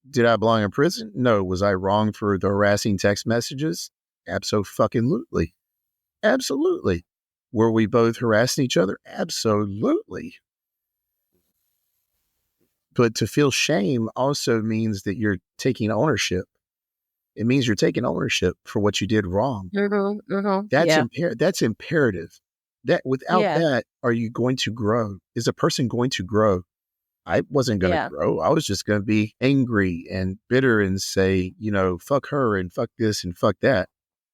Did I belong in prison? No. Was I wrong for the harassing text messages? Absolutely. Absolutely. Were we both harassing each other? Absolutely. But to feel shame also means that you're taking ownership. It means you're taking ownership for what you did wrong. Mm-hmm. Mm-hmm. That's Yeah. that's imperative. That without Yeah. that, are you going to grow? Is a person going to grow? I wasn't going to Yeah. grow. I was just going to be angry and bitter and say, fuck her and fuck this and fuck that.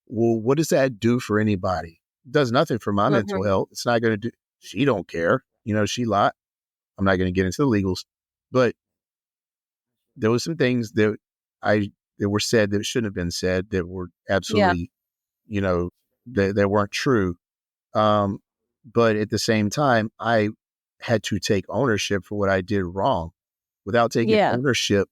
Well, what does that do for anybody? It does nothing for my mental Mm-hmm. health. It's not going to do. She don't care. she lied. I'm not going to get into the legals, but there was some things that were said that shouldn't have been said, that were Yeah. absolutely, that weren't true. But at the same time, I had to take ownership for what I did wrong. Without taking Yeah. ownership,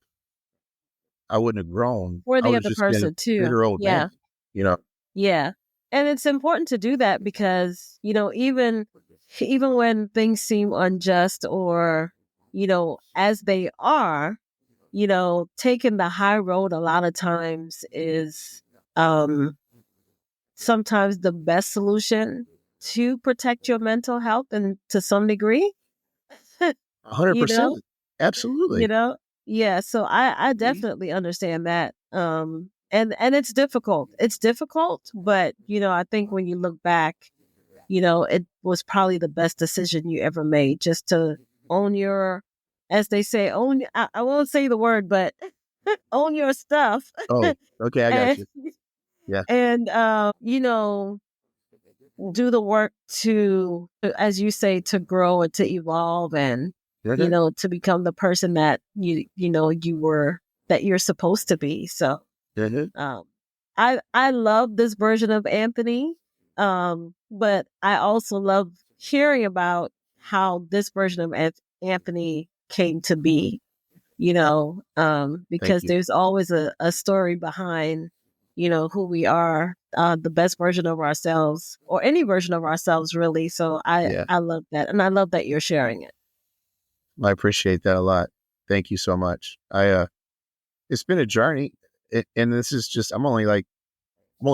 I wouldn't have grown. For I the would have other just been a person too. bitter old man, Yeah. you know? Yeah. And it's important to do that because, even when things seem unjust or, as they are, taking the high road a lot of times is sometimes the best solution to protect your mental health and to some degree. you 100%. know, you Absolutely. know? Yeah, so I definitely understand that. And it's difficult. It's difficult, but I think when you look back, it was probably the best decision you ever made, just to own your, as they say, I won't say the word, but own your stuff. Oh, okay. I got and you. Yeah. and do the work to, as you say, to grow and to evolve, and Mhm. to become the person that you were, that you're supposed to be. So Mhm. um I love this version of Anthony, but I also love hearing about how this version of Anthony came to be, Thank because you. there's always a story behind, who we are, the best version of ourselves, or any version of ourselves, really. So Yeah. I love that. And I love that you're sharing it. I appreciate that a lot. Thank you so much. It's been a journey, and this is just, I'm only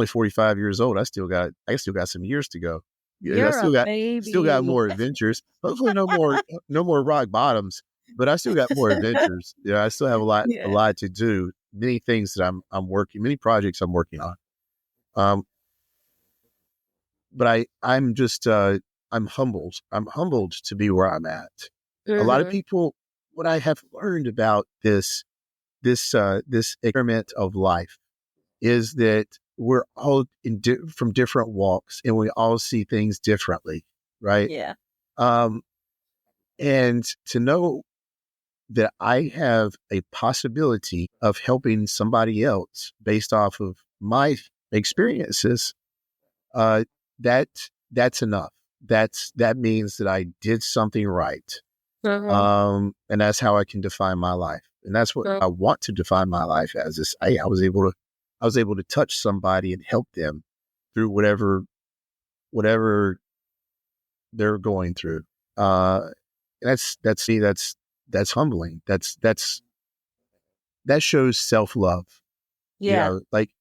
45 years old. I still got some years to go. Yeah, I You're a still got baby. more adventures. Hopefully no more rock bottoms, but I still got more adventures. I still have a Yeah. lot to do. Many things that many projects I'm working on. Um, but I'm just, I'm humbled. I'm humbled to be where I'm at. A lot of Hmm. people, what I have learned about this experiment of life is that we're all from different walks, and we all see things differently, right? Yeah. Um, and to know that I have a possibility of helping somebody else based off of my experiences, uh, that that's enough. That means that I did something right. Hmm. And that's how I can define my life. And that's what I want to define my life as, is I was able to touch somebody and help them through whatever they're going through. Uh, that's humbling. That shows self-love. Yeah. Like,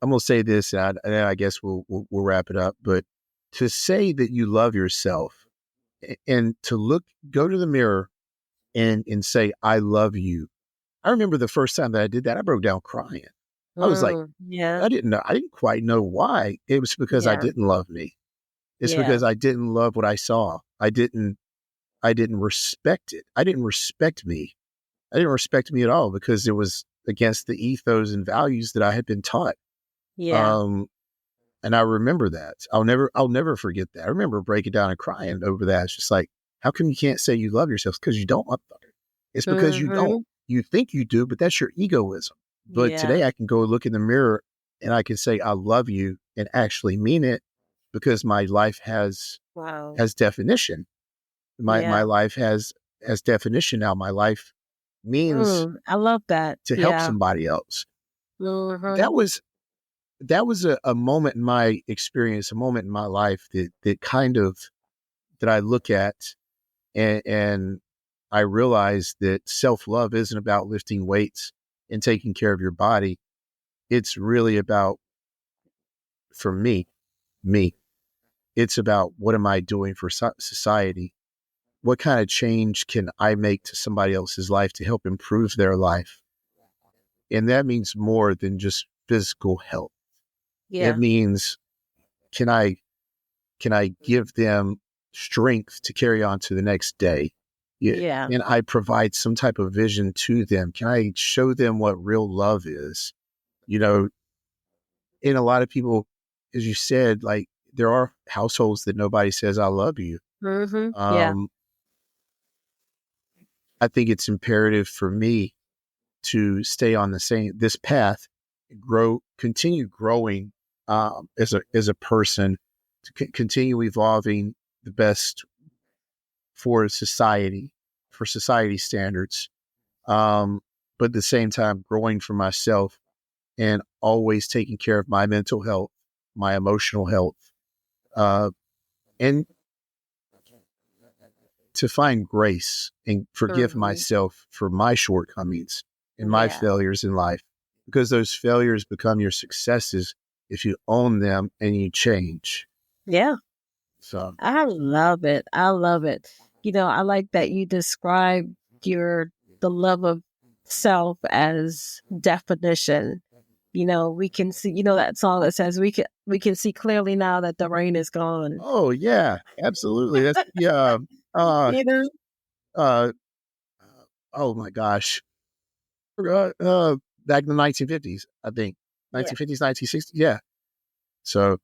I'm going to say this, and I guess we'll wrap it up, but to say that you love yourself, and to go to the mirror and say, I love you. I remember the first time that I did that, I broke down crying. I was like, Yeah. I didn't quite know why. It was because I Yeah. didn't love me. It's Yeah. because I didn't love what I saw. I didn't respect it. I didn't respect me. I didn't respect me at all, because it was against the ethos and values that I had been taught. Yeah. Um, and I remember that. I'll never forget that. I remember breaking down and crying over that. It's just like, how come you can't say you love yourself? Because you don't, motherfucker. It's because you don't. Hmm. You think you do, but that's your egoism. But Yeah. today I can go look in the mirror and I can say, I love you, and actually mean it, because my life Wow. has definition. My Yeah. life has definition now. My life means I love that. to help Yeah. somebody else. Hmm. That was a moment in my experience, a moment in my life that kind of, that I look at, and I realize that self-love isn't about lifting weights and taking care of your body. It's really about, for me, it's about, what am I doing for society? What kind of change can I make to somebody else's life to help improve their life? And that means more than just physical health. It Yeah. means, can I give them strength to carry on to the next day? Yeah. Yeah. And I provide some type of vision to them. Can I show them what real love is? You know, and a lot of people, as you said, like, there are households that nobody says, I love you. Yeah. Um, I think it's imperative for me to stay on this path, continue growing as a person, to continue evolving the best for society standards. But at the same time, growing for myself and always taking care of my mental health, my emotional health, uh, and to find grace and forgive myself for my shortcomings and my Yeah. failures in life, because those failures become your successes if you own them and you change. Yeah. So, I love it. I love it. I like that you describe the love of self as definition. We can see, that song that says we can see clearly now that the rain is gone. oh yeah, absolutely. That's yeah. Uh, You know? uh, oh my gosh. Uh, uh, Back in the 1950s, I think Yeah. 1950s, 1960s. Yeah. So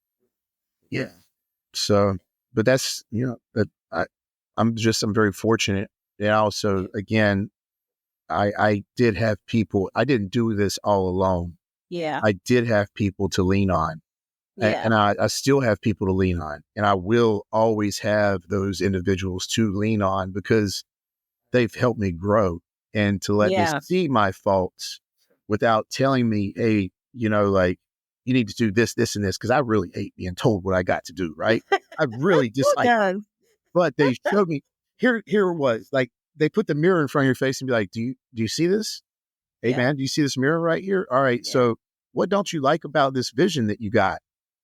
yeah. So, but that's that I'm very fortunate. And also, again, I did have people. I didn't do this all alone. Yeah. I did have people to lean on, Yeah. and I still have people to lean on, and I will always have those individuals to lean on because they've helped me grow and to let me Yeah. see my faults without telling me, hey, like you need to do this, this, and this, because I really hate being told what I got to do. Right? I really Who dislike, does? but they showed me. Here it was like they put the mirror in front of your face and be like, do you see this? Hey Yeah. man, do you see this mirror right here? All right. Yeah. So what don't you like about this vision that you got?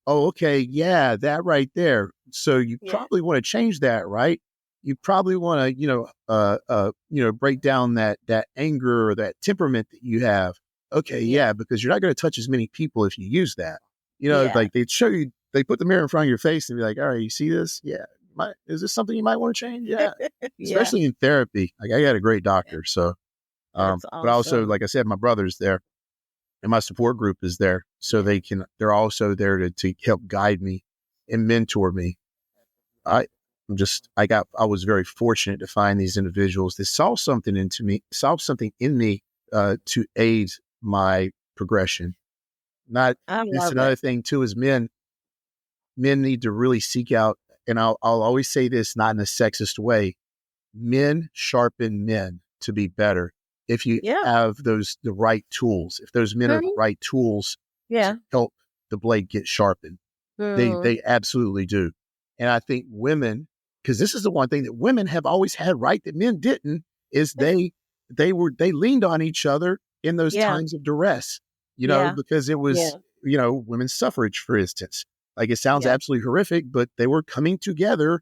Oh, okay. Yeah, that right there. So you Yeah. probably want to change that, right? You probably want to, break down that anger or that temperament that you have. Okay. Yeah. Yeah. Because you're not going to touch as many people if you use that. Yeah. Like they put the mirror in front of your face and be like, all right, you see this? Yeah. Is this something you might want to change? Yeah. Yeah. Especially in therapy. Like I got a great doctor. So, That's but also, awesome. like I said, my brother's there and my support group is there. So they're also there to help guide me and mentor me. I was very fortunate to find these individuals that saw something in me, to aid my progression. Not, I It's love another it. thing too, is men need to really seek out, and I'll always say this, not in a sexist way, men sharpen men to be better. If you Yeah. have the right tools, if those men are the Mhm. right tools to Yeah. help the blade get sharpened, Mhm. they absolutely do. And I think women, because this is the one thing that women have always had right that men didn't, is they leaned on each other in those Yeah. times of duress, Yeah. because it Yeah. was, women's suffrage, for instance. Like it sounds Yeah. absolutely horrific, but they were coming together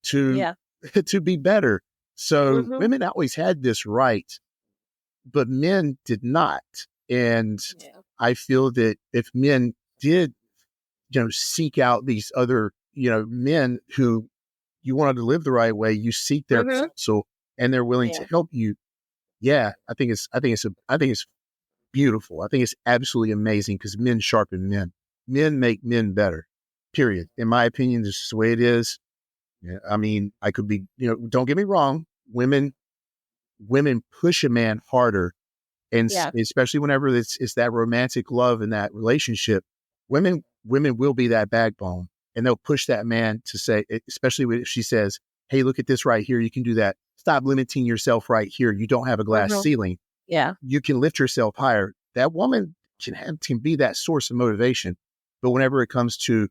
to Yeah. to be better. So Mhm. women always had this right, but men did not. And Yeah. I feel that if men did, seek out these other, men who you wanted to live the right way, you seek their Mhm. counsel and they're willing to Yeah. help you. Yeah, I think it's beautiful. I think it's absolutely amazing because men sharpen men. Men make men better. Period. In my opinion, this is the way it is. Yeah, I mean, I could be, don't get me wrong. Women push a man harder, and Yeah. especially whenever it's that romantic love in that relationship, women will be that backbone, and they'll push that man to say, especially if she says, "Hey, look at this right here. You can do that. Stop limiting yourself right here. You don't have a glass Mhm. ceiling. Yeah. You can lift yourself higher." That woman can be that source of motivation. But whenever it comes to,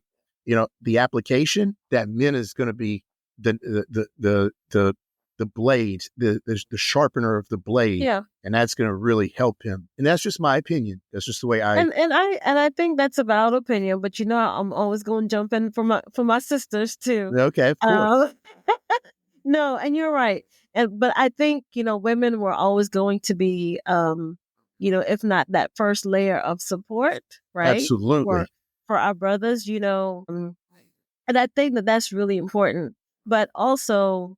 the application, that men is going to be the the blade, the sharpener of the blade, Yeah. and that's going to really help him. And that's just my opinion. That's just the way I. And I think that's a valid opinion, but I'm always going to jump in for my sisters too. Okay, of course, Um, no, and you're right. But I think, women were always going to be, if not that first layer of support, right? For absolutely, for our brothers, and I think that that's really important. But also,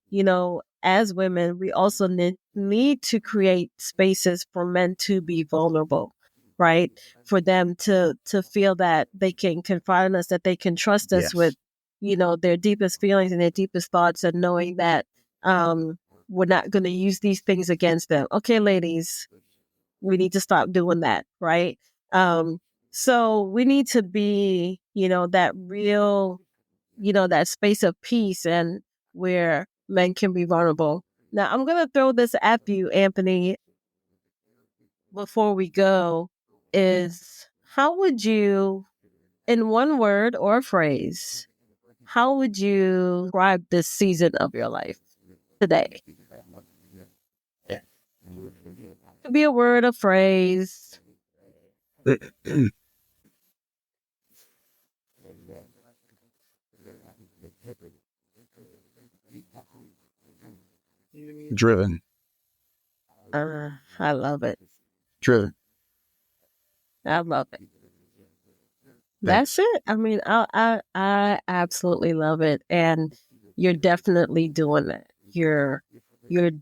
as women, we also need to create spaces for men to be vulnerable, right? For them to feel that they can confide in us, that they can trust us with yes, their deepest feelings and their deepest thoughts, and knowing that we're not going to use these things against them. Okay, ladies, we need to stop doing that, right? So we need to be, that real, that space of peace and where men can be vulnerable. Now, I'm going to throw this at you, Anthony, before we go, is how would you, in one word or a phrase, how would you describe this season of your life today? It could be a word, a phrase. Driven. I love it. Driven. I love it. Thanks. That's it. I mean, I absolutely love it, and you're definitely doing it. You're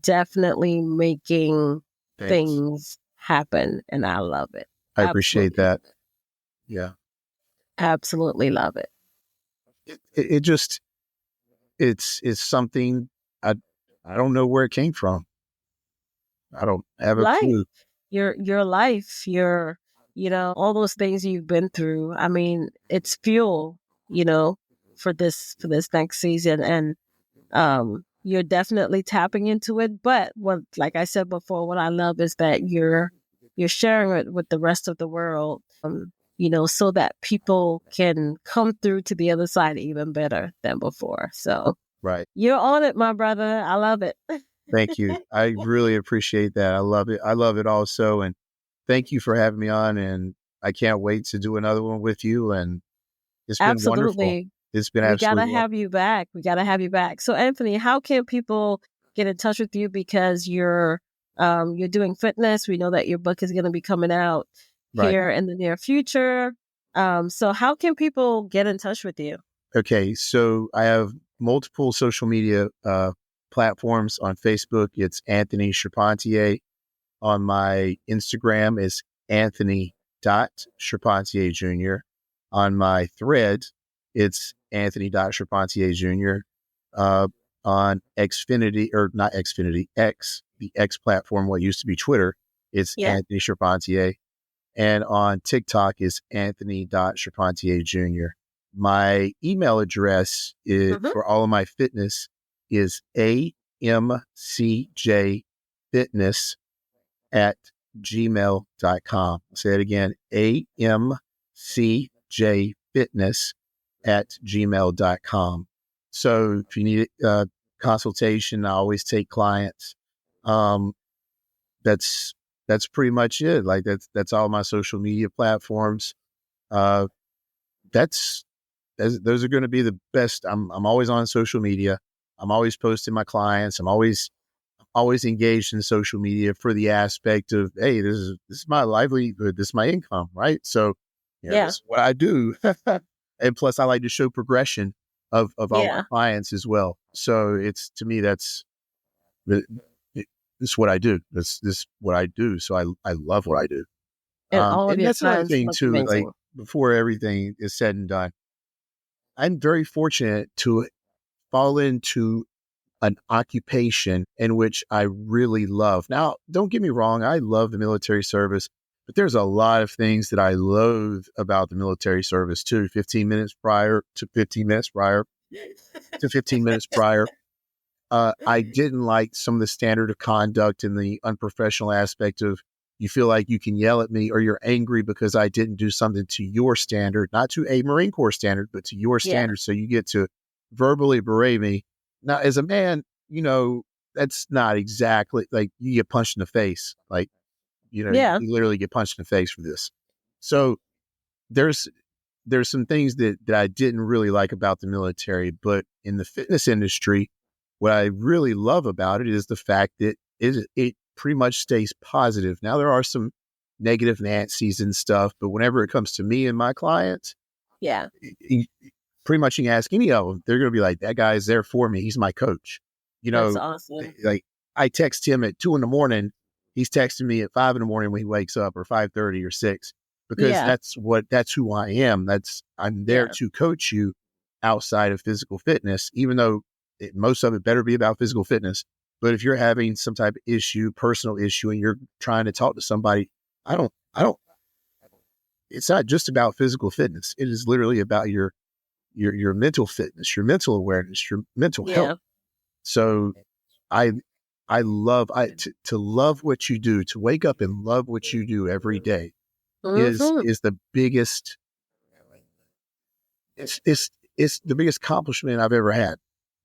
definitely making Thanks. things happen, and I love it. I appreciate Absolutely. that. Yeah. Absolutely love it. It just, it's something I don't know where it came from. I don't have a Life, clue. your life, all those things you've been through. I mean, it's fuel, for this next season, and you're definitely tapping into it. But like I said before, what I love is that you're sharing it with the rest of the world, so that people can come through to the other side even better than before. So Right. you're on it, my brother. I love it. Thank you. I really appreciate that. I love it. I love it also. And thank you for having me on. And I can't wait to do another one with you. And it's been wonderful. Absolutely. It's been We gotta absolutely have you back. We gotta have you back. So, Anthony, how can people get in touch with you? Because you're doing fitness. We know that your book is going to be coming out here in the near future. So how can people get in touch with you? Okay, so I have multiple social media platforms. On Facebook, it's Anthony Charpentier. On my Instagram is Anthony.Charpentier Jr. On my thread, it's Anthony.Charpentier Jr. On Xfinity, or not Xfinity, X, the X platform, what used to be Twitter, it's Anthony Charpentier. And on TikTok is Anthony.Charpentier Jr. My email address is, for all of my fitness, is amcjfitness@gmail.com. Say it again, amcjfitness@gmail.com. So if you need a consultation, I always take clients. That's pretty much it. Like that's all my social media platforms. Those are going to be the best. I'm always on social media. I'm always posting my clients. I'm always engaged in social media for the aspect of, hey, this is my livelihood. This is my income, right? So, this is what I do. And plus, I like to show progression of all my clients as well. So to me, that's what I do. This is what I do. So I love what I do. And all of and your that's another clients thing look too. amazing. Like before everything is said and done, I'm very fortunate to fall into an occupation in which I really love. Now, don't get me wrong. I love the military service, but there's a lot of things that I loathe about the military service too. 15 minutes prior, I didn't like some of the standard of conduct and the unprofessional aspect of, you feel like you can yell at me or you're angry because I didn't do something to your standard, not to a Marine Corps standard, but to your standard. So you get to verbally berate me. Now, as a man, that's not exactly like you get punched in the face. Like, you literally get punched in the face for this. So there's some things that I didn't really like about the military, but in the fitness industry, what I really love about it is the fact that it pretty much stays positive. Now, there are some negative Nancy's and stuff, but whenever it comes to me and my clients, pretty much you can ask any of them, they're going to be like, that guy's there for me. He's my coach. That's awesome. Like I text him at 2 a.m. He's texting me at 5 a.m. when he wakes up, or 5:30 or 6, because that's who I am. I'm there to coach you. outside of physical fitness, even though most of it better be about physical fitness. But if you're having some type of issue, personal issue, and you're trying to talk to somebody, I don't, it's not just about physical fitness. It is literally about your mental fitness, your mental awareness, your mental health. So I love, to love what you do, to wake up and love what you do every day is the biggest, it's the biggest accomplishment I've ever had.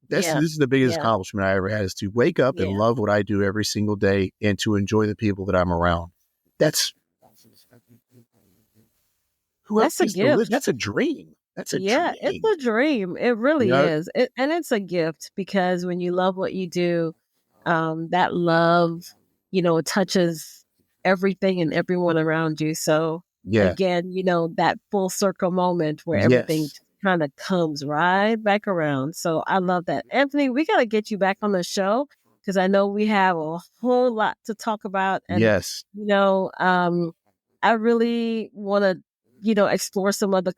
This is the biggest accomplishment I ever had, is to wake up and love what I do every single day and to enjoy the people that I'm around. That's a gift. That's a dream. That's a dream. It's a dream. It really is. And it's a gift, because when you love what you do, that love, it touches everything and everyone around you. So again, that full circle moment where everything kind of comes right back around. So I love that. Anthony, we got to get you back on the show, because I know we have a whole lot to talk about. And, I really want to, explore some other,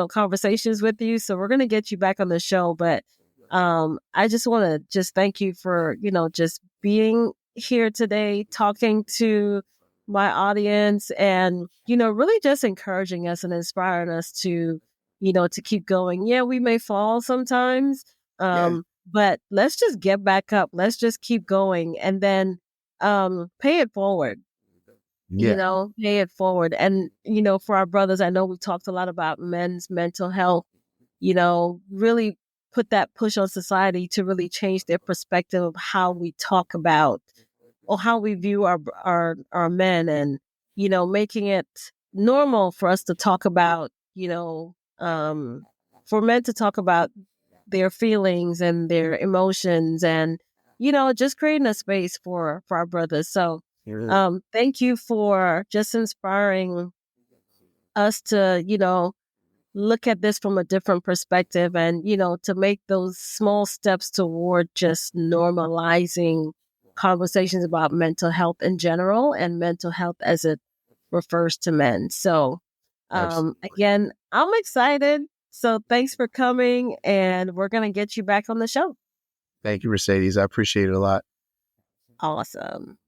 conversations with you. So we're going to get you back on the show. But I just want to just thank you for, just being here today, talking to my audience, and, really just encouraging us and inspiring us to, to keep going. Yeah, we may fall sometimes, but let's just get back up. Let's just keep going, and then pay it forward. Pay it forward. And, for our brothers, I know we talked a lot about men's mental health, really put that push on society to really change their perspective of how we talk about or how we view our men, and, making it normal for us to talk about, for men to talk about their feelings and their emotions, and, just creating a space for our brothers. So, thank you for just inspiring us to, look at this from a different perspective, and, to make those small steps toward just normalizing conversations about mental health in general, and mental health as it refers to men. So, again, I'm excited. So thanks for coming, and we're going to get you back on the show. Thank you, Mercedes. I appreciate it a lot. Awesome.